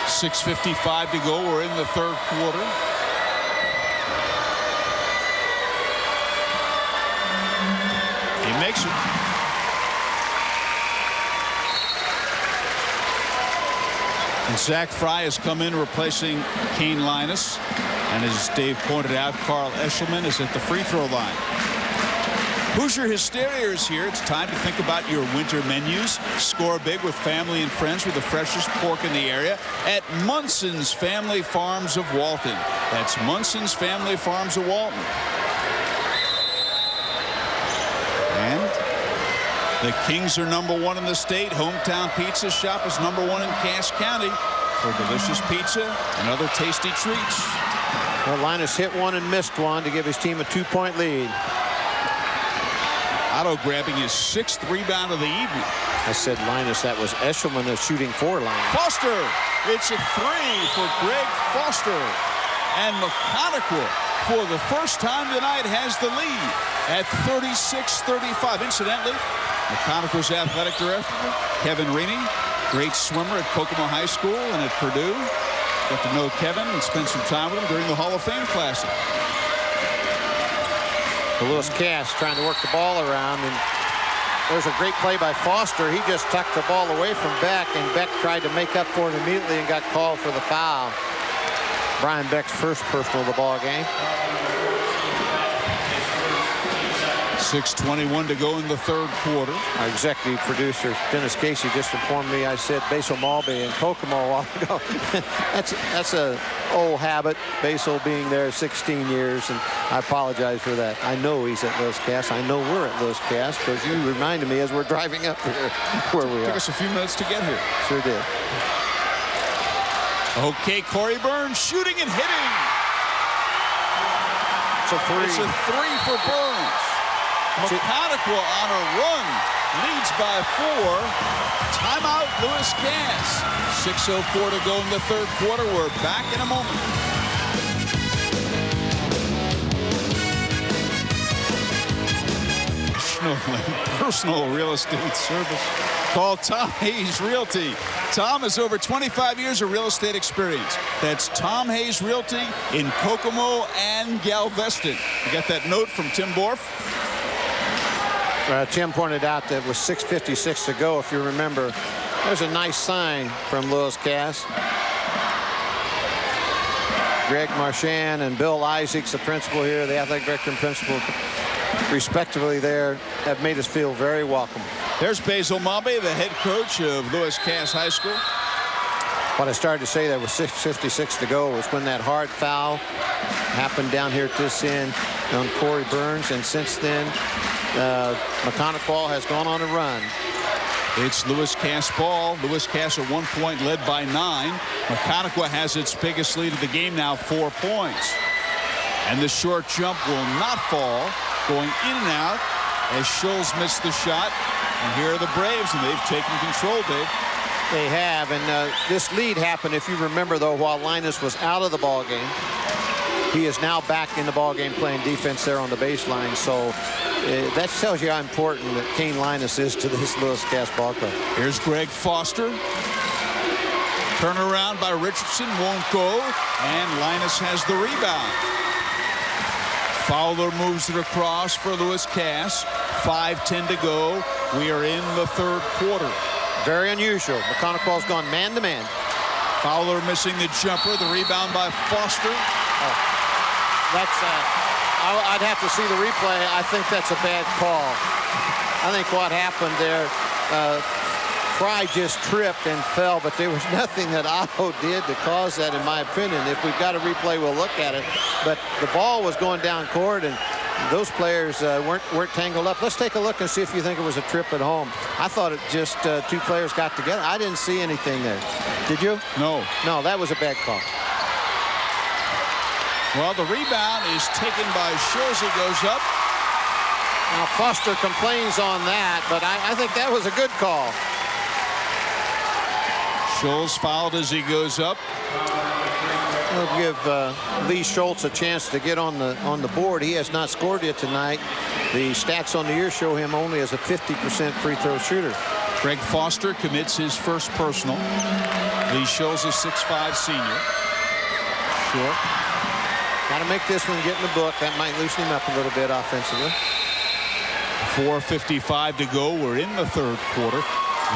6:55 to go. We're in the third quarter. He makes it. And Zach Fry has come in replacing Kane Lynas. And as Dave pointed out, Carl Eshelman is at the free throw line. Hoosier Hysteria is here. It's time to think about your winter menus. Score big with family and friends with the freshest pork in the area at Munson's Family Farms of Walton. That's Munson's Family Farms of Walton. And the Kings are #1 in the state. Hometown Pizza Shop is #1 in Cass County for delicious pizza and other tasty treats. Well, Lynas hit one and missed one to give his team a 2-point lead. Otto grabbing his 6th rebound of the evening. I said Lynas. That was Eshelman shooting for Lynas. Foster. It's a 3 for Greg Foster. And Maconaquah, for the first time tonight, has the lead at 36-35. Incidentally, Maconaquah's athletic director, Kevin Reaney, great swimmer at Kokomo High School and at Purdue. Got to know Kevin and spent some time with him during the Hall of Fame Classic. Lewis Cass trying to work the ball around, and there's a great play by Foster. He just tucked the ball away from Beck, and Beck tried to make up for it immediately and got called for the foul. Brian Beck's first personal of the ball game. 6:21 to go in the third quarter. Our executive producer, Dennis Casey, just informed me I said Basil Malby and Kokomo a while ago. that's a old habit, Basil being there 16 years, and I apologize for that. I know he's at Lewis Cass. I know we're at Lewis Cass, because you reminded me as we're driving up here where we are. Took us a few minutes to get here. Sure did. Okay, Corey Burns shooting and hitting. It's a 3. It's a 3 for Burns. Maconaquah on a run. Leads by 4. Timeout, Lewis Cass. 6:04 to go in the third quarter. We're back in a moment. Personal real estate service. Call Tom Hayes Realty. Tom has over 25 years of real estate experience. That's Tom Hayes Realty in Kokomo and Galveston. You got that note from Tim Borf? Tim pointed out that with 6:56 to go, if you remember, there's a nice sign from Lewis Cass. Greg Marchand and Bill Isaacs, the principal here, the athletic director and principal, respectively there, have made us feel very welcome. There's Basil Mabe, the head coach of Lewis Cass High School. What I started to say there was 6:56 to go was when that hard foul happened down here at this end on Corey Burns, and since then Maconaquah has gone on a run. It's Lewis Cass ball. Lewis Cass at 1 point led by 9. Maconaquah has its biggest lead of the game now, 4 points. And the short jump will not fall. Going in and out as Schulz missed the shot. And here are the Braves, and they've taken control, Dave. They have, and this lead happened, if you remember, though, while Lynas was out of the ball game. He is now back in the ball game playing defense there on the baseline. So that tells you how important that Kane Lynas is to this Lewis Cass ball club. Here's Greg Foster. Turnaround by Richardson won't go, and Lynas has the rebound. Fowler moves it across for Lewis Cass. 5:10 to go. We are in the third quarter. Very unusual. Maconaquah's gone man-to-man. Fowler missing the jumper. The rebound by Foster. Oh, that's I'd have to see the replay. I think that's a bad call. I think what happened there, Fry just tripped and fell, but there was nothing that Otto did to cause that, in my opinion. If we've got a replay, we'll look at it. But the ball was going down court, and those players weren't tangled up. Let's take a look and see if you think it was a trip at home. I thought it just two players got together. I didn't see anything there. Did you? No. No, that was a bad call. Well, the rebound is taken by Schulz. He goes up. Now, Foster complains on that, but I think that was a good call. Schulz fouled as he goes up. We'll give Lee Schultz a chance to get on the board. He has not scored yet tonight. The stats on the year show him only as a 50% free throw shooter. Greg Foster commits his first personal. Lee Schultz, a 6'5" senior. Sure. Got to make this one get in the book. That might loosen him up a little bit offensively. 4:55 to go. We're in the third quarter.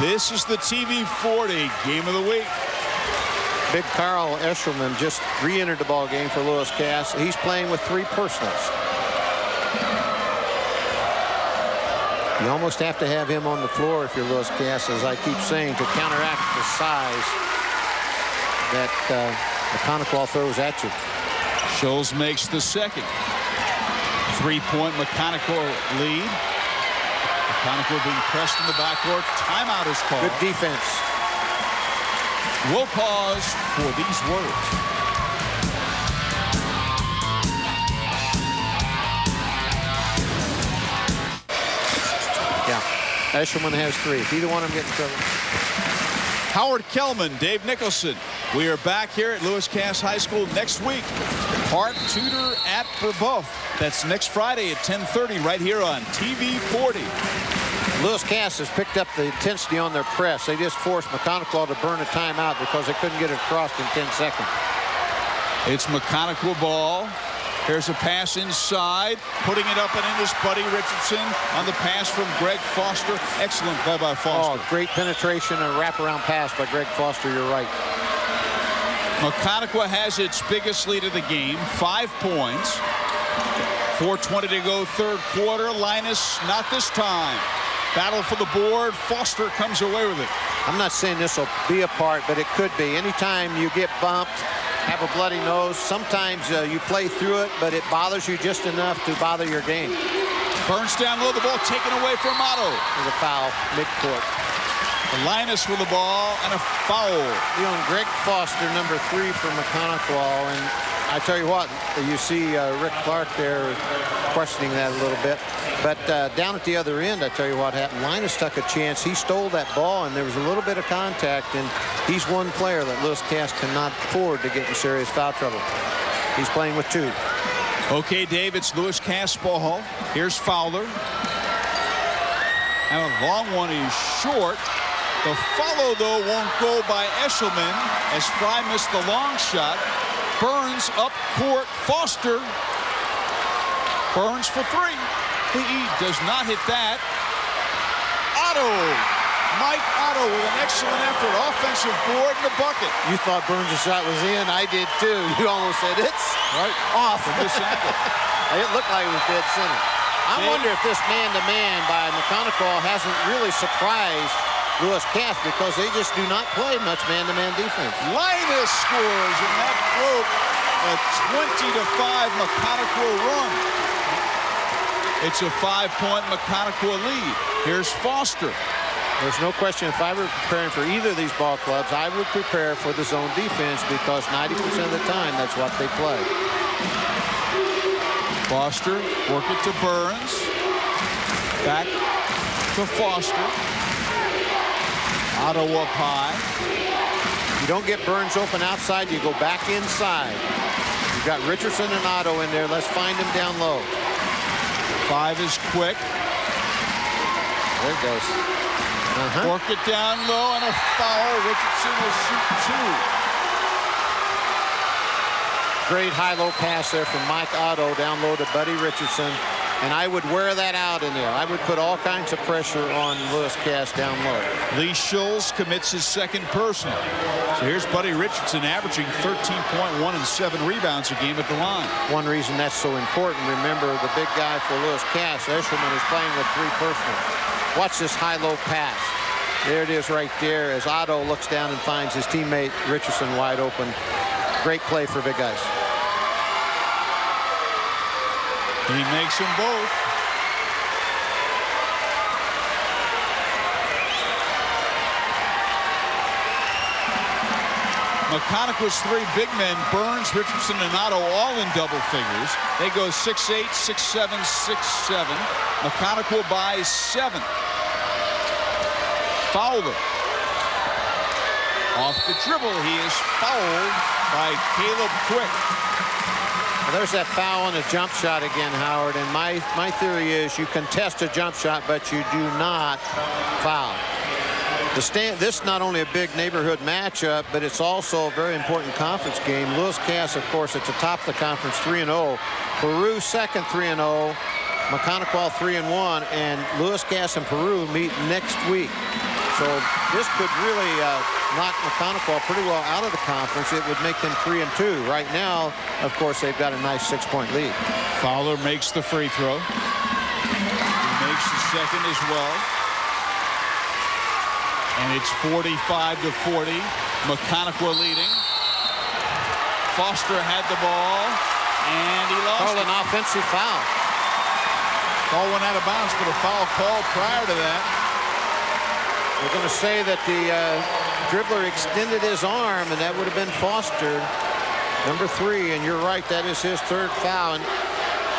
This is the TV 40 game of the week. Big Carl Eshelman just re-entered the ball game for Lewis Cass. He's playing with 3 personals. You almost have to have him on the floor if you're Lewis Cass, as I keep saying, to counteract the size that Maconaquah throws at you. Schulz makes the second. 3-point Maconaquah lead. Maconaquah being pressed in the backcourt. Timeout is called. Good defense. We'll pause for these words. Yeah, Eshelman has 3. If either one of them get in trouble. Howard Kellman, Dave Nicholson. We are back here at Lewis Cass High School next week. Hart Tudor at Brebeuf. That's next Friday at 10:30 right here on TV 40. Lewis Cass has picked up the intensity on their press. They just forced Maconaquah to burn a timeout because they couldn't get it across in 10 seconds. It's Maconaquah ball. Here's a pass inside, putting it up and in is Buddy Richardson on the pass from Greg Foster. Excellent play by Foster. Oh, great penetration and wraparound pass by Greg Foster. You're right. Maconaquah has its biggest lead of the game, 5 points. 4:20 to go, third quarter. Lynas, not this time. Battle for the board. Foster comes away with it. I'm not saying this will be a part, but it could be. Anytime you get bumped, have a bloody nose, sometimes you play through it, but it bothers you just enough to bother your game. Burns down low, the ball taken away from Otto. There's a foul mid-court. Lynas with the ball and a foul. You know, Greg Foster, number 3 for Maconaquah, and I tell you what, you see Rick Clark there questioning that a little bit. But down at the other end, I tell you what happened. Lynas took a chance. He stole that ball, and there was a little bit of contact. And he's one player that Lewis Cass cannot afford to get in serious foul trouble. He's playing with 2. Okay, Dave, it's Lewis Cass ball. Here's Fowler. And a long one is short. The follow, though, won't go by Eshelman as Fry missed the long shot. Burns up court. Foster. Burns for 3. He does not hit that. Otto. Mike Otto with an excellent effort. Offensive board in the bucket. You thought Burns' shot was in. I did, too. You almost said it's off. From this angle. It looked like it was dead center. I wonder if this man-to-man by Maconaquah hasn't really surprised Lewis Cass, because they just do not play much man-to-man defense. Lynas scores, and that broke a 20-5 Maconaquah run. It's a 5-point Maconaquah lead. Here's Foster. There's no question, if I were preparing for either of these ball clubs, I would prepare for the zone defense, because 90% of the time, that's what they play. Foster, work it to Burns. Back to Foster. Otto up high. You don't get Burns open outside, you go back inside. You've got Richardson and Otto in there. Let's find him down low. 5 is quick. There it goes. Work it down low, and a foul. Richardson will shoot 2. Great high-low pass there from Mike Otto down low to Buddy Richardson. And I would wear that out in there. I would put all kinds of pressure on Lewis Cass down low. Lee Schultz commits his 2nd personal. So here's Buddy Richardson averaging 13.1 and 7 rebounds a game at the line. One reason that's so important, remember the big guy for Lewis Cass, Eshelman, is playing with 3 personals. Watch this high-low pass. There it is right there as Otto looks down and finds his teammate Richardson wide open. Great play for big guys. He makes them both. Maconaquah's 3 big men, Burns, Richardson, and Otto, all in double figures. They go 6'8", 6'7", 6'7". Maconaquah by 7. Fowler. Off the dribble, he is fouled by Caleb Quick. Well, there's that foul on a jump shot again, Howard. And my theory is you contest a jump shot, but you do not foul. This is not only a big neighborhood matchup, but it's also a very important conference game. Lewis Cass, of course, at the top of the conference, 3-0. Peru second, 3-0. Maconaquah 3-1, and Lewis Cass and Peru meet next week. So this could really knock Maconaquah pretty well out of the conference. It would make them 3-2. Right now, of course, they've got a nice 6-point lead. Fowler makes the free throw. He makes the second as well. And it's 45-40. Maconaquah leading. Foster had the ball, and he lost an offensive foul. Ball went out of bounds, but a foul called prior to that. We're going to say that the dribbler extended his arm, and that would have been Foster, number 3. And you're right, that is his 3rd foul. And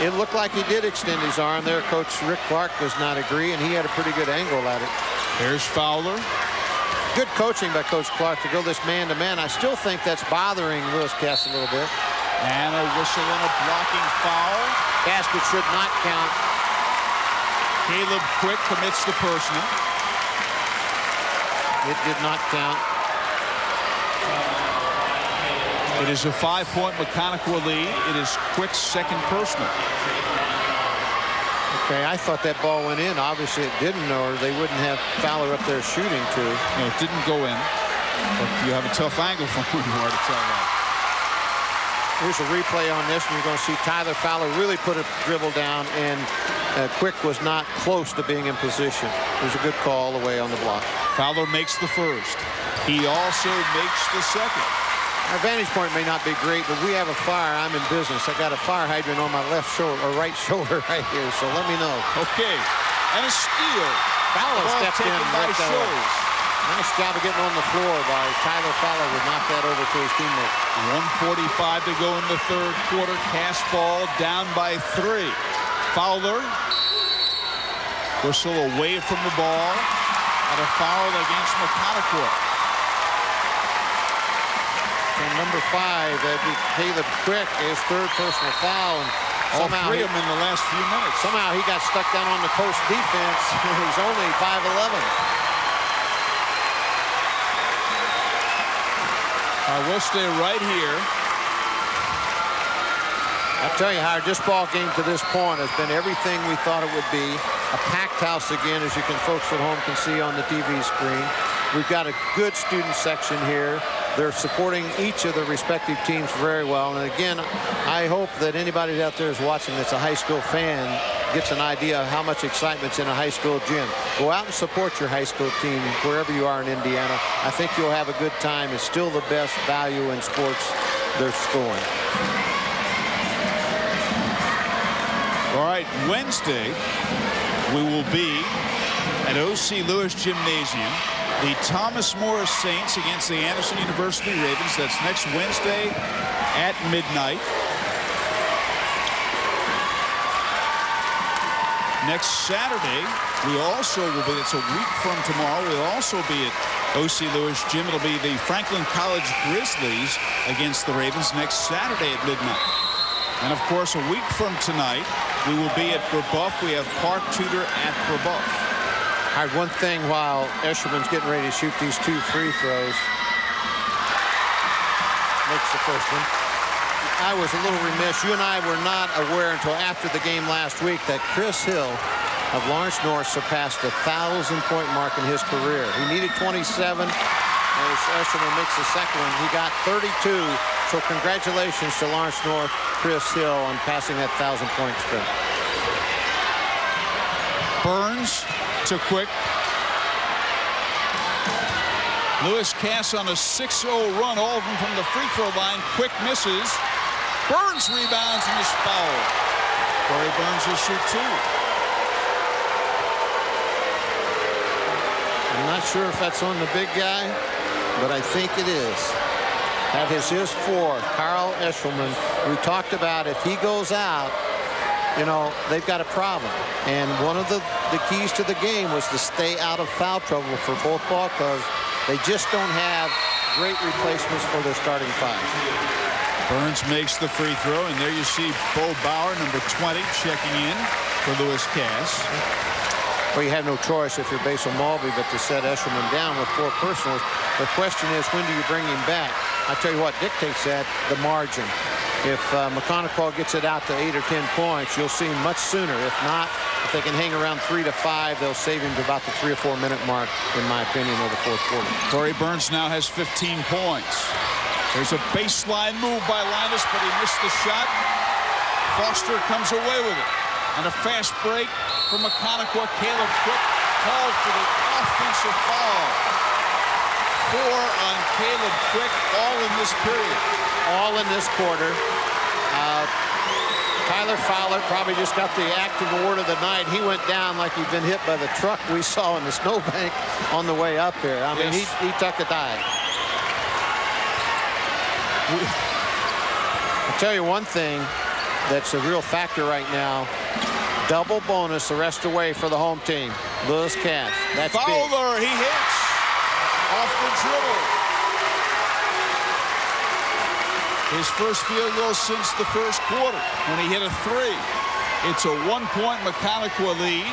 it looked like he did extend his arm there. Coach Rick Clark does not agree, and he had a pretty good angle at it. Here's Fowler. Good coaching by Coach Clark to go this man-to-man. I still think that's bothering Lewis Cass a little bit. And a whistle and a blocking foul. Basket should not count. Caleb Quick commits the personal. It did not count. It is a 5-point Maconaquah lead. It is Quick's 2nd personal. Okay, I thought that ball went in. Obviously it didn't, or they wouldn't have Fowler up there shooting too. No, it didn't go in. But you have a tough angle from who you are to tell that. Here's a replay on this, and you're going to see Tyler Fowler really put a dribble down, and Quick was not close to being in position. It was a good call all the way on the block. Fowler makes the first. He also makes the second. Our vantage point may not be great, but we have a fire. I'm in business. I got a fire hydrant on my left shoulder, or right shoulder right here, so let me know. Okay, and a steal. Fowler stepped in by right there. Nice job of getting on the floor by Tyler Fowler to knock that over to his teammate. 1:45 to go in the third quarter. Cass ball down by 3. Fowler. Whistle away from the ball. And a foul against Maconaquah. And number 5, Caleb Quick, his third personal foul. And all 3 of them in the last few minutes. Somehow he got stuck down on the post defense. He's only 5'11". We'll stay right here. I'll tell you, Howard, this ball game to this point has been everything we thought it would be. A packed house again, as you folks at home can see on the TV screen. We've got a good student section here. They're supporting each of the respective teams very well. And again, I hope that anybody out there is watching that's a high school fan gets an idea of how much excitement's in a high school gym. Go out and support your high school team wherever you are in Indiana. I think you'll have a good time. It's still the best value in sports they're scoring. All right, Wednesday, we will be at O.C. Lewis Gymnasium. The Thomas Morris Saints against the Anderson University Ravens. That's next Wednesday at midnight. Next Saturday, we also will be, it's a week from tomorrow, we'll also be at O.C. Lewis Gym. It'll be the Franklin College Grizzlies against the Ravens next Saturday at midnight. And of course, a week from tonight, we will be at Brebeuf. We have Park Tudor at Brebeuf. All right, one thing while Eshelman's getting ready to shoot these 2 free throws. Makes the first one. I was a little remiss. You and I were not aware until after the game last week that Chris Hill of Lawrence North surpassed the 1,000-point mark in his career. He needed 27. As Eshelman makes the second one, he got 32. So congratulations to Lawrence North, Chris Hill, on passing that 1,000-point sprint. Burns to Quick. Lewis Cass on a 6-0 run, all of them from the free throw line. Quick misses. Burns rebounds and is fouled. Corey Burns will shoot 2. I'm not sure if that's on the big guy, but I think it is. That is his 4, Carl Eshelman. We talked about if he goes out, you know, they've got a problem. And one of the keys to the game was to stay out of foul trouble for both ball clubs. They just don't have great replacements for their starting 5. Burns makes the free throw, and there you see Bo Bauer, number 20, checking in for Lewis Cass. Well, you have no choice if you're Basil Mulvey but to set Eshelman down with 4 personals. The question is, when do you bring him back? I tell you what dictates that, the margin. If Maconaquah gets it out to 8 or 10 points, you'll see him much sooner. If not, if they can hang around 3 to 5, they'll save him to about the 3 or 4 minute mark, in my opinion, of the fourth quarter. Corey Burns now has 15 points. There's a baseline move by Lynas, but he missed the shot. Foster comes away with it. And a fast break for Maconaquah. Caleb Quick called for the offensive foul. 4 on Caleb Quick, all in this period. All in this quarter. Tyler Fowler probably just got the active award of the night. He went down like he'd been hit by the truck we saw in the snowbank on the way up here. I mean, yes. he took a dive. I'll tell you one thing that's a real factor right now. Double bonus the rest away for the home team. Lewis Cass. That's Fowler, big. He hits off the dribble. His first field goal since the first quarter when he hit a 3. It's a 1-point Maconaquah lead.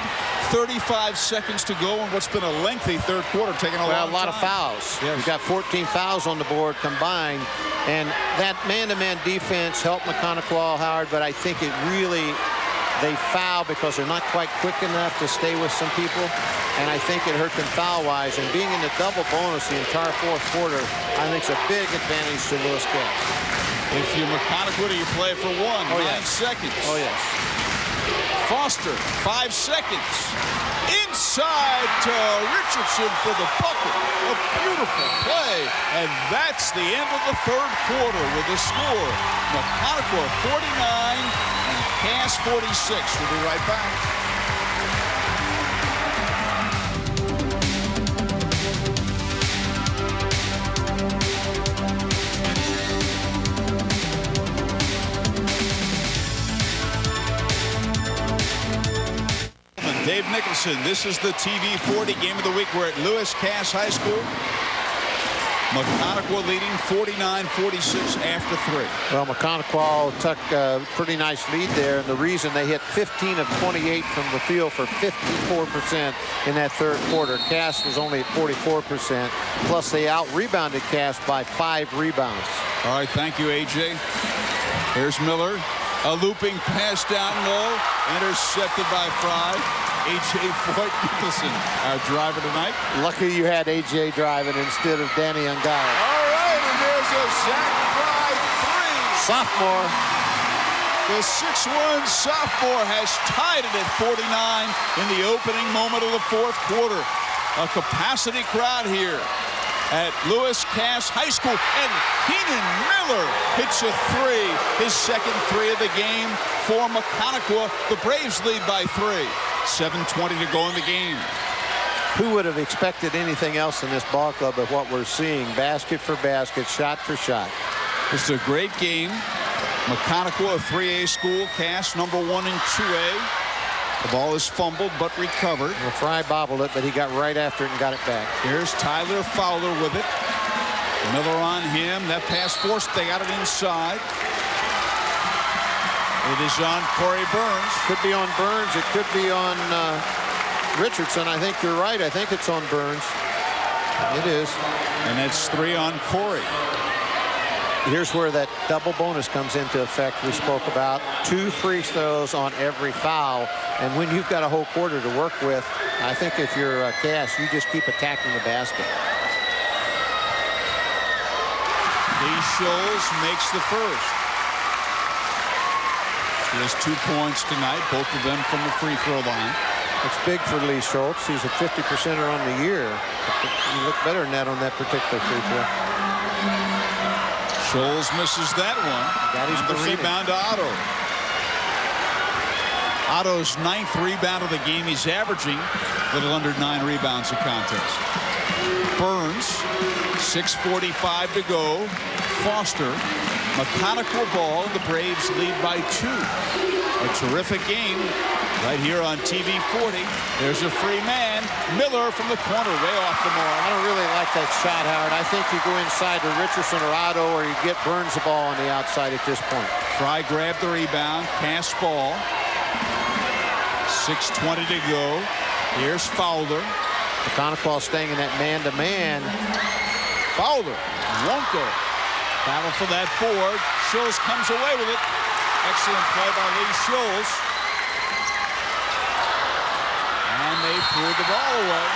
35 seconds to go in what's been a lengthy third quarter, taking a lot of fouls. Yes. We've got 14 fouls on the board combined, and that man-to-man defense helped Maconaquah, Howard, but I think it really, they foul because they're not quite quick enough to stay with some people, and I think it hurt them foul-wise, and being in the double bonus the entire fourth quarter, I think it's a big advantage to Lewis Cass. If you're Maconaquah, you play for 1. 9 seconds. Oh, yes. Foster, 5 seconds. Inside to Richardson for the bucket. A beautiful play. And that's the end of the third quarter with the score. Maconaquah 49 and Cass 46. We'll be right back. Dave Nicholson. This is the TV 40 game of the week. We're at Lewis Cass High School. Maconaquah leading 49-46 after 3. Well, Maconaquah took a pretty nice lead there, and the reason they hit 15 of 28 from the field for 54% in that third quarter. Cass was only at 44%, plus they out-rebounded Cass by 5 rebounds. All right, thank you, A.J. Here's Miller. A looping pass down low, intercepted by Fry. A.J. Floyd Nicholson, our driver tonight. Lucky you had A.J. driving instead of Danny Ungara. All right, and there's a Zach Fry 3. Sophomore. The 6'1 sophomore has tied it at 49 in the opening moment of the fourth quarter. A capacity crowd here at Lewis Cass High School, and Keenan Miller hits a 3, his second 3 of the game for Maconaquah. The Braves lead by 3. 7:20 to go in the game. Who would have expected anything else in this ball club of what we're seeing? Basket for basket, shot for shot. It's a great game. Maconaquah, a 3A school. Cass, number 1 in 2A. The ball is fumbled but recovered. Well, Fry bobbled it, but he got right after it and got it back. Here's Tyler Fowler with it. Miller on him. That pass forced. They got it inside. It is on Corey Burns. Could be on Burns. It could be on Richardson. I think you're right. I think it's on Burns. It is. And that's 3 on Corey. Here's where that double bonus comes into effect we spoke about. 2 free throws on every foul. And when you've got a whole quarter to work with, I think if you're Cass, you just keep attacking the basket. Lee Scholes makes the first. He has 2 points tonight, both of them from the free throw line. It's big for Lee Schultz. He's a 50%er on the year. You look better than that on that particular free throw. Scholes misses that one. Got his the rebound to Otto. Otto's 9th rebound of the game. He's averaging a little under 9 rebounds a contest. Burns, 6:45 to go. Foster, Maconaquah ball. The Braves lead by 2. A terrific game right here on TV 40. There's a free man. Miller from the corner, way off the mark. I don't really like that shot, Howard. I think you go inside to Richardson or Otto, or you get Burns the ball on the outside at this point. Fry grabbed the rebound. Cass ball. 6:20 to go. Here's Fowler. Maconaquah staying in that man-to-man. Fowler won't go. Battle for that board. Scholes comes away with it. Excellent play by Lee Scholes. And they threw the ball away.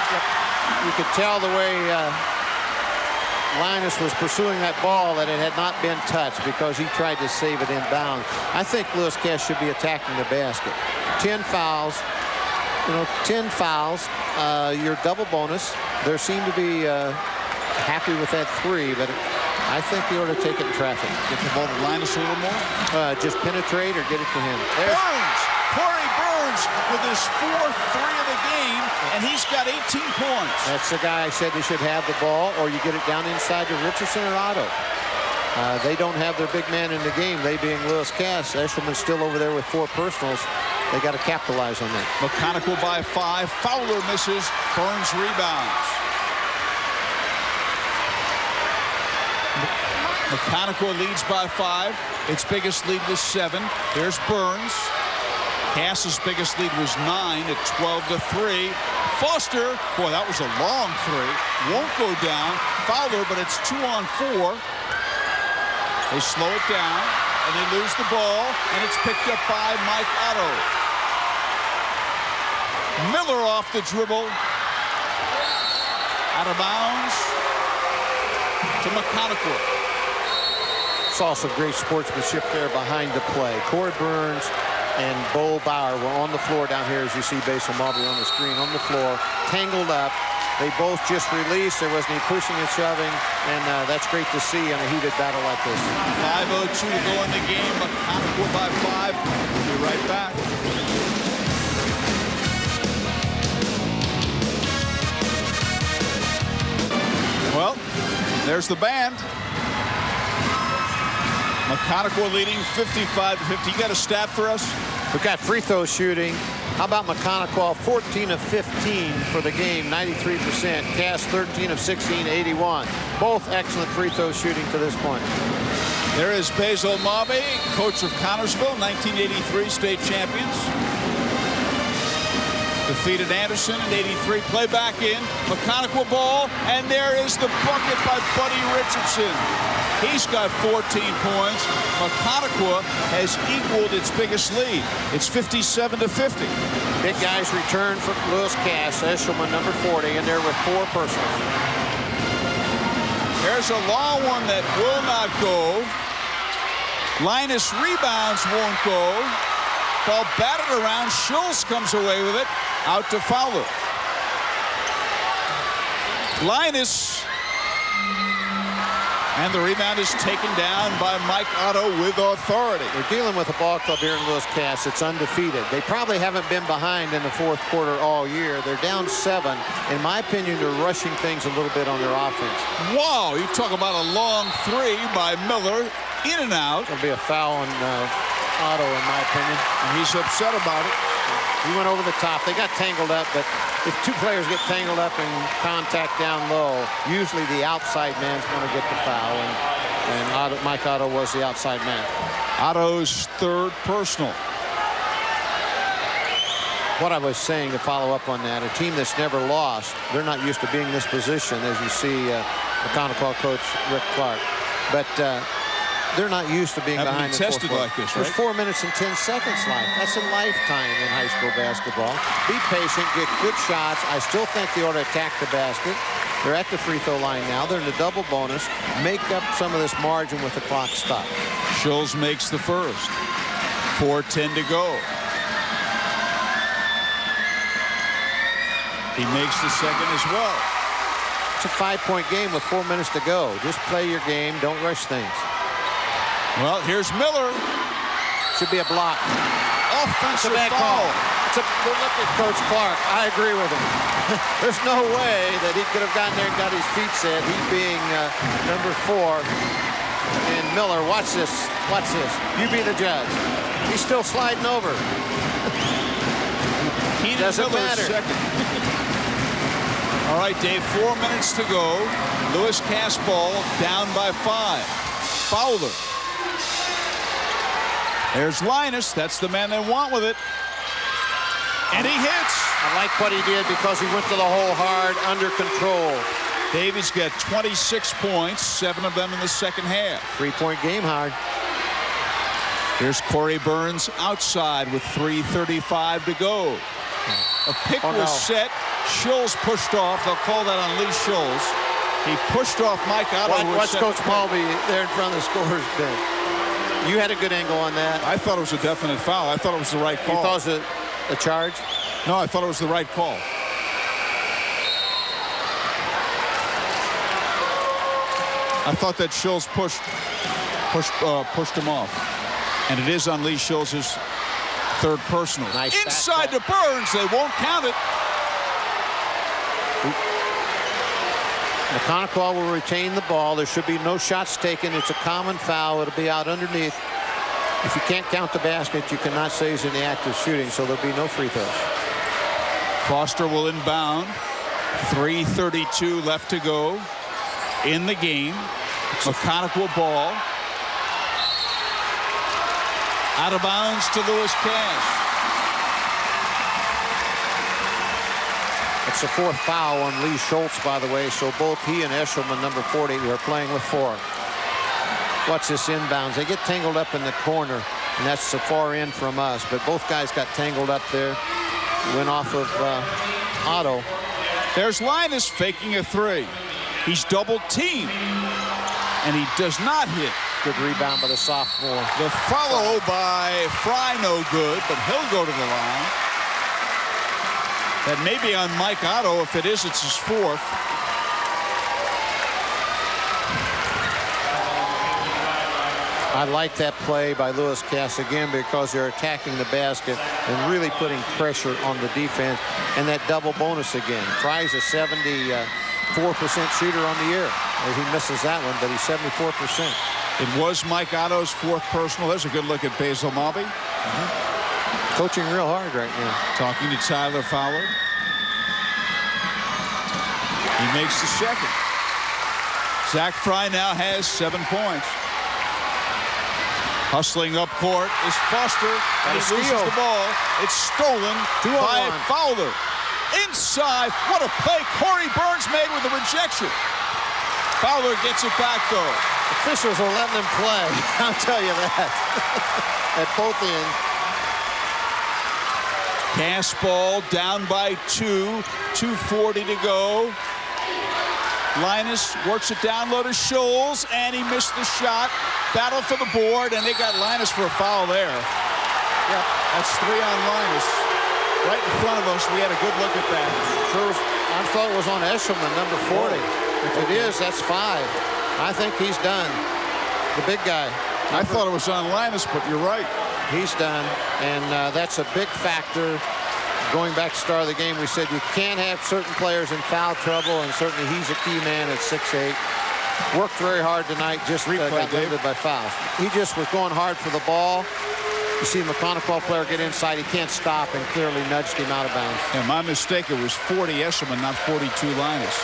You could tell the way Lynas was pursuing that ball that it had not been touched because he tried to save it inbound. I think Lewis Cass should be attacking the basket. 10 fouls. 10 fouls. Your double bonus. There seemed to be happy with that 3, but I think he ought to take it in traffic. Get the ball to Lynas a little more. Just penetrate or get it to him. Burns! Corey Burns with his 4th 3 of the game, and he's got 18 points. That's the guy I said they should have the ball, or you get it down inside to Richardson or Otto. They don't have their big man in the game, they being Lewis Cass. Eshelman's still over there with 4 personals. They got to capitalize on that. Maconaquah by 5. Fowler misses. Burns rebounds. Maconaquah leads by 5. Its biggest lead was 7. There's Burns. Cass's biggest lead was 9 at 12-3. Foster, boy, that was a long 3. Won't go down. Fowler, but it's 2 on 4. They slow it down, and they lose the ball, and it's picked up by Mike Otto. Miller off the dribble. Out of bounds to Maconaquah. Saw some great sportsmanship there behind the play. Corey Burns and Bo Bauer were on the floor down here, as you see Basil Marbury on the screen, on the floor, tangled up. They both just released. There wasn't any pushing and shoving, and that's great to see in a heated battle like this. 5:02 to go in the game. Maconaquah by 5. We'll be right back. Well, there's the band. Maconaquah leading 55-50. You got a stat for us? We've got free throw shooting. How about Maconaquah? 14 of 15 for the game, 93%. Cass 13 of 16, 81. Both excellent free throw shooting to this point. There is Basil Mobby, coach of Connorsville, 1983 state champions. Defeated Anderson in '83. Play back in. Maconaquah ball, and there is the bucket by Buddy Richardson. He's got 14 points. Maconaquah has equaled its biggest lead. It's 57 to 50. Big guys return for Lewis Cass. Eshelman, number 40, in there with 4 personals. There's a long one that will not go. Lynas rebounds, won't go. Ball batted around. Schultz comes away with it. Out to Fowler. Lynas. And the rebound is taken down by Mike Otto with authority. We're dealing with a ball club here in Lewis Cass. It's undefeated. They probably haven't been behind in the fourth quarter all year. They're down 7. In my opinion, they're rushing things a little bit on their offense. Wow, you talk about a long 3 by Miller. In and out. There'll be a foul on Otto, in my opinion. And he's upset about it. He went over the top. They got tangled up, but if 2 players get tangled up and contact down low, usually the outside man's going to get the foul, and Mike Otto was the outside man. Otto's 3rd personal. What I was saying to follow up on that, a team that's never lost, they're not used to being in this position, as you see Maconaquah coach Rick Clark. But they're not used to being behind the tested like this, right? There's 4 minutes and 10 seconds left. That's a lifetime in high school basketball. Be patient, get good shots. I still think they ought to attack the basket. They're at the free throw line now. They're in the double bonus. Make up some of this margin with the clock stopped. Schultz makes the first. 4:10 to go. He makes the second as well. It's a 5-point game with 4 minutes to go. Just play your game. Don't rush things. Well, here's Miller. Should be a block. Offensive bad foul. Look at Coach Clark. I agree with him. There's no way that he could have gotten there and got his feet set. He being number 4. And Miller, watch this. Watch this. You be the judge. He's still sliding over. Doesn't matter. Second. All right, Dave, 4 minutes to go. Lewis Cass ball down by 5. Fowler. There's Lynas. That's the man they want with it. And he hits. I like what he did because he went to the hole hard, under control. Davies got 26 points, 7 of them in the second half. 3-point game, Howard. Here's Corey Burns outside with 3:35 to go. A pick was set. Schultz pushed off. They'll call that on Lee Schultz. He pushed off Mike Otto. Watch Coach Mulvey there in front of the scorer's bench. You had a good angle on that. I thought it was a definite foul. I thought it was the right call. You thought it was a charge? No, I thought it was the right call. I thought that Schultz pushed him off. And it is on Lee Schultz's 3rd personal. Nice inside to Burns. They won't count it. Maconaquah will retain the ball. There should be no shots taken. It's a common foul. It'll be out underneath. If you can't count the basket, you cannot say he's in the act of shooting, so there'll be no free throws. Foster will inbound. 3:32 left to go in the game. Maconaquah ball. Out of bounds to Lewis Cass. It's the 4th foul on Lee Schultz, by the way, so both he and Eshelman, number 40, are playing with 4. Watch this inbounds. They get tangled up in the corner, and that's the far end from us, but both guys got tangled up there. Went off of Otto. There's Lynas faking a 3. He's double teamed, and he does not hit. Good rebound by the sophomore. The follow by Fry no good, but he'll go to the line. That may be on Mike Otto. If it is, it's his 4th. I like that play by Lewis Cass again because they're attacking the basket and really putting pressure on the defense. And that double bonus again. Fry's a 74% shooter on the year. He misses that one, but he's 74%. It was Mike Otto's 4th personal. There's a good look at Basil Mobby. Coaching real hard right now. Talking to Tyler Fowler. He makes the second. Zach Fry now has 7 points. Hustling up court is Foster. And he loses the ball. It's stolen by Fowler. Inside. What a play Corey Burns made with the rejection. Fowler gets it back, though. Officials are letting him play. I'll tell you that. At both ends. Cass ball down by 2. 2:40 to go. Lynas works it down low to Scholes, and he missed the shot. Battle for the board, and they got Lynas for a foul there. Yep, that's 3 on Lynas. Right in front of us, we had a good look at that. Sure, I thought it was on Eshelman, number 40. If it is, that's 5. I think he's done. The big guy. I thought it was on Lynas, but you're right. He's done, and that's a big factor. Going back to the start of the game, we said you can't have certain players in foul trouble, and certainly he's a key man at 6'8". Worked very hard tonight, just got limited by fouls. He just was going hard for the ball. You see the Maconaquah player get inside. He can't stop and clearly nudged him out of bounds. And my mistake, it was 40 Eshelman, not 42 Lynas.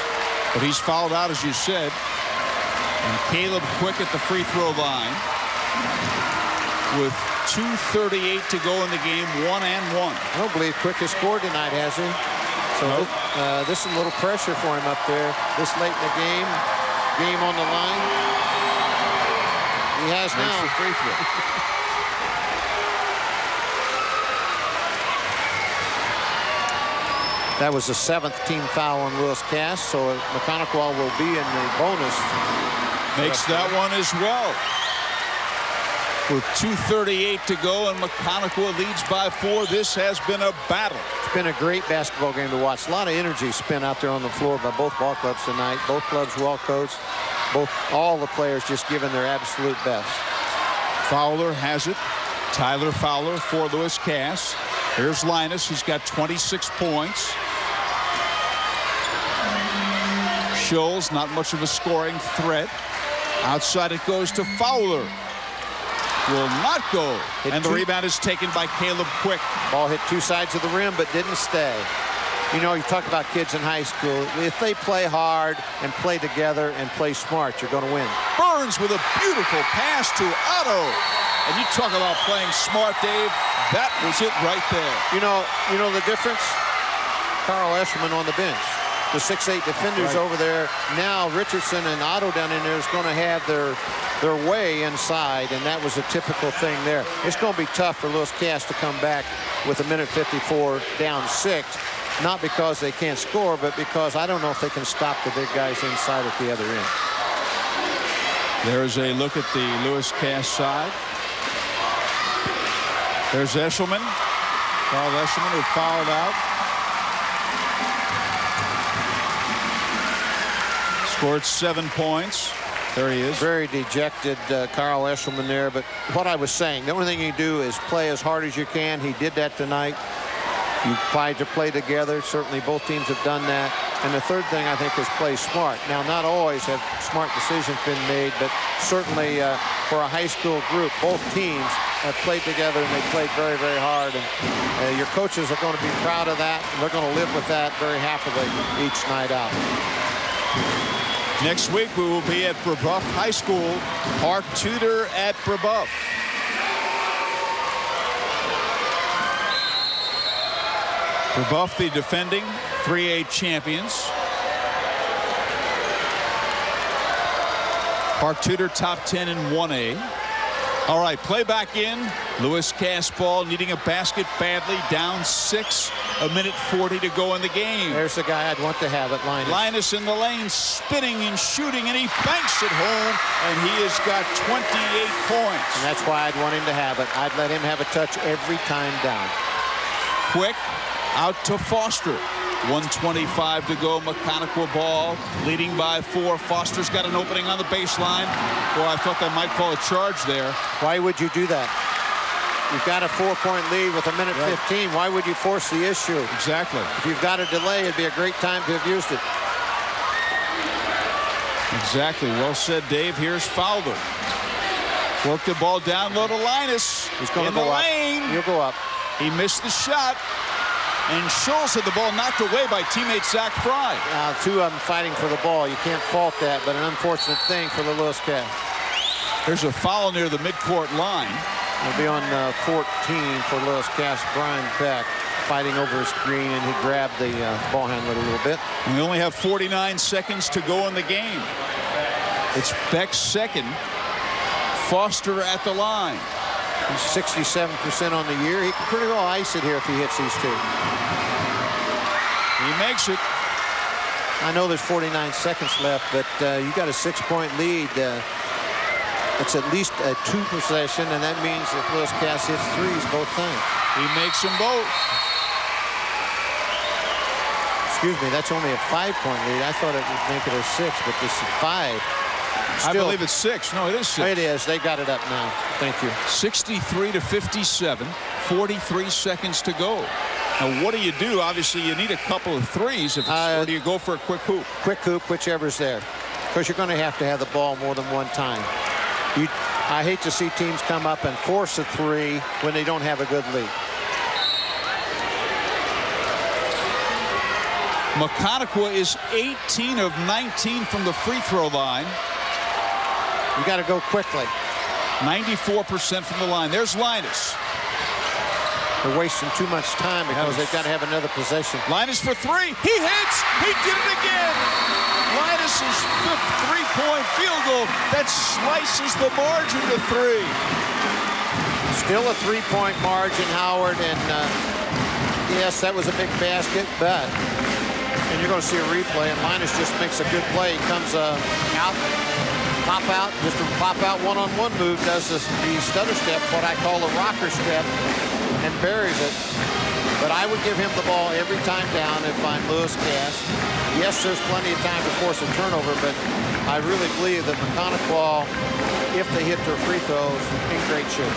But he's fouled out, as you said. And Caleb Quick at the free throw line. With 2:38 to go in the game, 1-1. I don't believe Quick has scored tonight, has he? So nope. This is a little pressure for him up there. This late in the game on the line. He has now. The free throw. That was the 7th team foul on Lewis Cass, so Maconaquah will be in the bonus. Makes that one as well. With 2:38 to go, and Maconaquah leads by 4. This has been a battle. It's been a great basketball game to watch. A lot of energy spent out there on the floor by both ball clubs tonight. Both clubs well coached. All the players just giving their absolute best. Fowler has it. Tyler Fowler for Lewis Cass. Here's Lynas. He's got 26 points. Scholes, not much of a scoring threat. Outside it goes to Fowler. Will not go. And the rebound is taken by Caleb Quick. Ball hit 2 sides of the rim, but didn't stay. You know, you talk about kids in high school. If they play hard and play together and play smart, you're going to win. Burns with a beautiful pass to Otto. And you talk about playing smart, Dave. That was it right there. You know the difference? Carl Eshelman on the bench. The 6'8" defenders over there. Now Richardson and Otto down in there is going to have their way inside, and that was a typical thing there. It's going to be tough for Lewis Cass to come back with 1:54 down 6. Not because they can't score, but because I don't know if they can stop the big guys inside at the other end. There's a look at the Lewis Cass side. There's Eshelman. Carl Eshelman, who fouled out. Scored 7 points. There he is. Very dejected Carl Eshelman there. But what I was saying, the only thing you do is play as hard as you can. He did that tonight. You tried to play together. Certainly both teams have done that. And the third thing, I think, is play smart. Now, not always have smart decisions been made, but certainly for a high school group, both teams have played together, and they played very, very hard. And your coaches are going to be proud of that, and they're going to live with that very happily each night out. Next week, we will be at Brebeuf High School. Park Tudor at Brebeuf. Brebeuf, the defending 3A champions. Park Tudor top 10 in 1A. All right, play back in. Lewis Cass ball needing a basket badly. Down 6. 1:40 to go in the game. There's the guy I'd want to have it, Lynas. Lynas in the lane, spinning and shooting, and he banks it home, and he has got 28 points. And that's why I'd want him to have it. I'd let him have a touch every time down. Quick out to Foster. 1:25 to go. Maconaquah ball leading by 4. Foster's got an opening on the baseline. Well, I thought they might call a charge there. Why would you do that? You've got a 4-point lead with 1:15. Why would you force the issue? Exactly. If you've got a delay, it'd be a great time to have used it. Exactly. Well said, Dave. Here's Fowler. Work the ball down low to Lynas. He's going to go up. Lane. He'll go up. He missed the shot. And Schultz had the ball knocked away by teammate Zach Fry. Two of them fighting for the ball. You can't fault that, but an unfortunate thing for the Lewis Cats. There's a foul near the midcourt line. It'll be on 14 for Lewis Cats. Brian Beck fighting over his screen, and he grabbed the ball handler a little bit. We only have 49 seconds to go in the game. It's Beck's second. Foster at the line. He's 67% on the year. He can pretty well ice it here if he hits these two. He makes it. I know there's 49 seconds left, but you got a 6-point lead. It's at least a 2 possession, and that means if Lewis Cass hits threes both times. He makes them both. Excuse me, that's only a 5-point lead. I thought it would make it a 6, but this is 5. Still, I believe it's 6. No, it is 6. It is. They got it up now. Thank you. 63-57. 43 seconds to go. Now, what do you do? Obviously, you need a couple of threes. If it's, or do you go for a quick hoop? Quick hoop, whichever's there. Because you're going to have the ball more than one time. I hate to see teams come up and force a three when they don't have a good lead. Maconaquah is 18 of 19 from the free throw line. You got to go quickly. 94% from the line. There's Lynas. They're wasting too much time because they've got to have another possession. Lynas for three. He hits. He did it again. Linus's fifth three-point field goal that slices the margin to 3. Still a 3-point margin, Howard, and yes, that was a big basket, but and you're going to see a replay, and Lynas just makes a good play. He comes out, pop out, just a pop out one-on-one move, does the stutter step, what I call a rocker step, and buries it. But I would give him the ball every time down if I'm Lewis Cass. Yes, there's plenty of time to force a turnover, but I really believe that Maconaquah, if they hit their free throws, in great shape.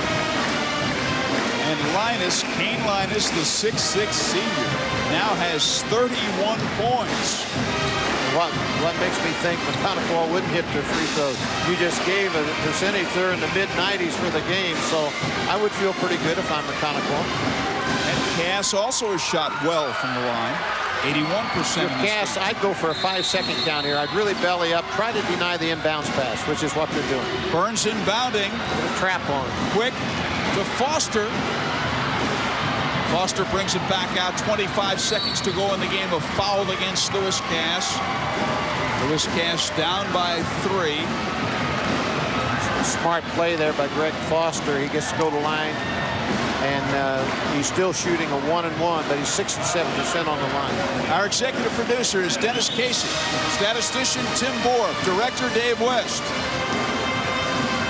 And Lynas, Kane Lynas, the 6'6" senior, now has 31 points. What makes me think Maconaquah wouldn't hit their free throws? You just gave a percentage there in the mid-90s for the game, so I would feel pretty good if I'm Maconaquah. And Cass also has shot well from the line. 81%. With Cass, I'd go for a 5-second count here. I'd really belly up, try to deny the inbounds pass, which is what they're doing. Burns inbounding. Put a trap on. Quick to Foster. Foster brings it back out. 25 seconds to go in the game. A foul against Lewis Cass. Lewis Cass down by 3. Smart play there by Greg Foster. He gets to go to line. And he's still shooting a 1-and-1, but he's 67% on the line. Our executive producer is Dennis Casey. Statistician Tim Borg. Director Dave West.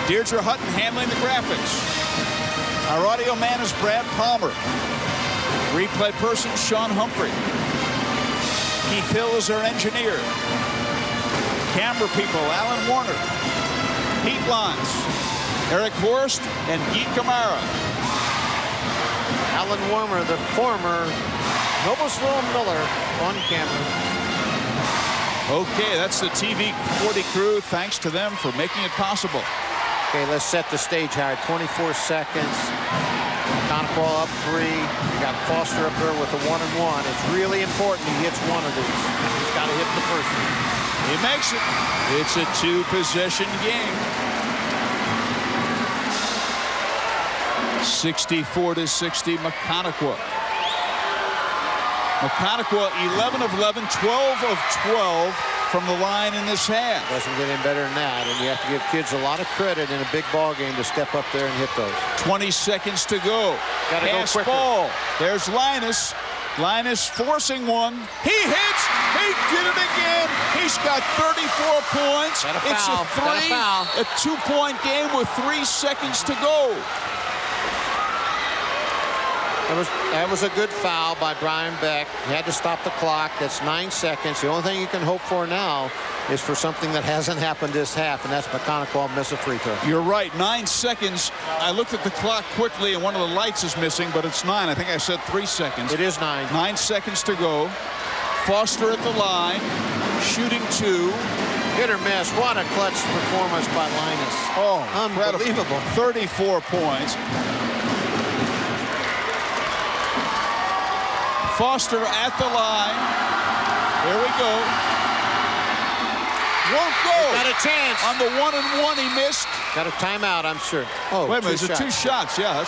Deirdre Hutton handling the graphics. Our audio man is Brad Palmer. Replay person Sean Humphrey. Keith Hill is our engineer. Camera people Alan Warner. Pete Lons. Eric Horst and Guy Camara. Alan Warmer, the former Noblesville Miller, on camera. Okay, that's the TV 40 crew. Thanks to them for making it possible. Okay, let's set the stage, Howard. 24 seconds. Maconaquah up 3. You got Foster up there with a 1-and-1. It's really important he hits one of these. He's got to hit the first one. He makes it. It's a 2-possession game. 64-60, Maconaquah. Maconaquah 11 of 11, 12 of 12 from the line in this half. Doesn't get any better than that, and you have to give kids a lot of credit in a big ball game to step up there and hit those. 20 seconds to go. Got to go quicker. Ball. There's Lynas. Lynas forcing one. He hits. He did it again. He's got 34 points. It's a 3, a 2-point game with 3 seconds to go. That was a good foul by Brian Beck. He had to stop the clock. That's 9 seconds. The only thing you can hope for now is for something that hasn't happened this half, and that's Maconaquah miss a free throw. You're right, 9 seconds. I looked at the clock quickly, and one of the lights is missing, but it's 9. I think I said 3 seconds. It is 9. 9 seconds to go. Foster at the line, shooting 2. Hit or miss. What a clutch performance by Lynas. Oh, unbelievable. 34 points. Foster at the line. Here we go. Won't go. Got a chance. On the 1-and-1 he missed. Got a timeout, I'm sure. Oh, wait a minute, it's 2 shots. Yeah, I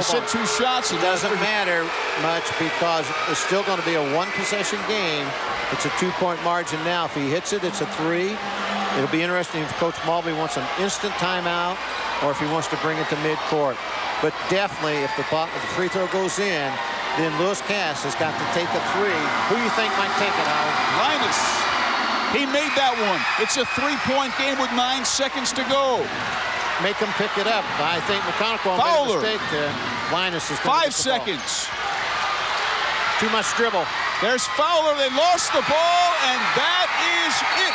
said 2 shots. It doesn't matter much because it's still going to be a 1-possession game. It's a 2-point margin now. If he hits it, it's a 3. It'll be interesting if Coach Mulvey wants an instant timeout or if he wants to bring it to midcourt. But definitely, if the free throw goes in, then Lewis Cass has got to take a 3. Who do you think might take it, Howard? Lynas. He made that one. It's a 3-point game with 9 seconds to go. Make him pick it up. I think Maconaquah made a mistake there. Lynas is going to 5 seconds. Too much dribble. There's Fowler. They lost the ball, and that is it.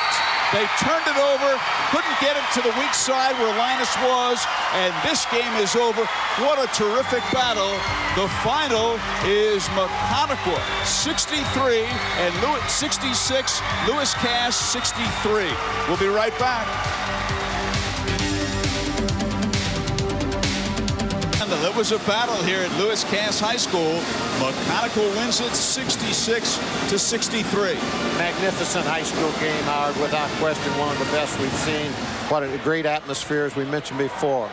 They turned it over, couldn't get it to the weak side where Lynas was, and this game is over. What a terrific battle. The final is Maconaquah 63 and 66, Lewis Cass 63. We'll be right back. It was a battle here at Lewis Cass High School. Maconaquah wins it 66-63. Magnificent high school game, Howard, without question one of the best we've seen. What a great atmosphere, as we mentioned before.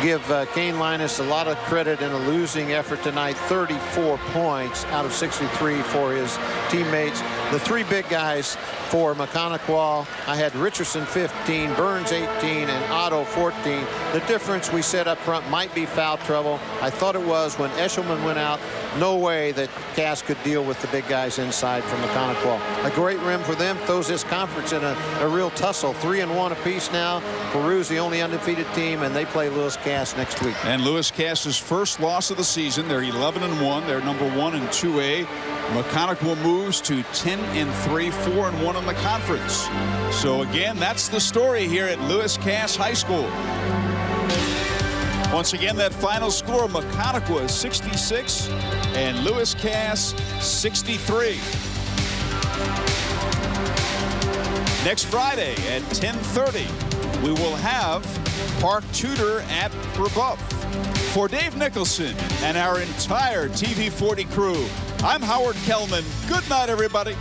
Give Kane Lynas a lot of credit in a losing effort tonight. 34 points out of 63 for his teammates. The 3 big guys for Maconaquah, I had Richardson 15, Burns 18, and Otto 14. The difference we said up front might be foul trouble. I thought it was when Eshelman went out. No way that Cass could deal with the big guys inside from Maconaquah. A great rim for them. Throws this conference in a real tussle. 3-1 apiece now. Peru's the only undefeated team, and they play Lewis Cass next week. And Lewis Cass's first loss of the season. They're 11-1. They're number 1 in 2A. Maconaquah moves to 10-3, 4-1 in the conference. So again, that's the story here at Lewis Cass High School. Once again, that final score, Maconaquah 66 and Lewis Cass 63. Next Friday at 10:30, we will have Park Tudor at Rebuff. For Dave Nicholson and our entire TV40 crew, I'm Howard Kellman. Good night, everybody.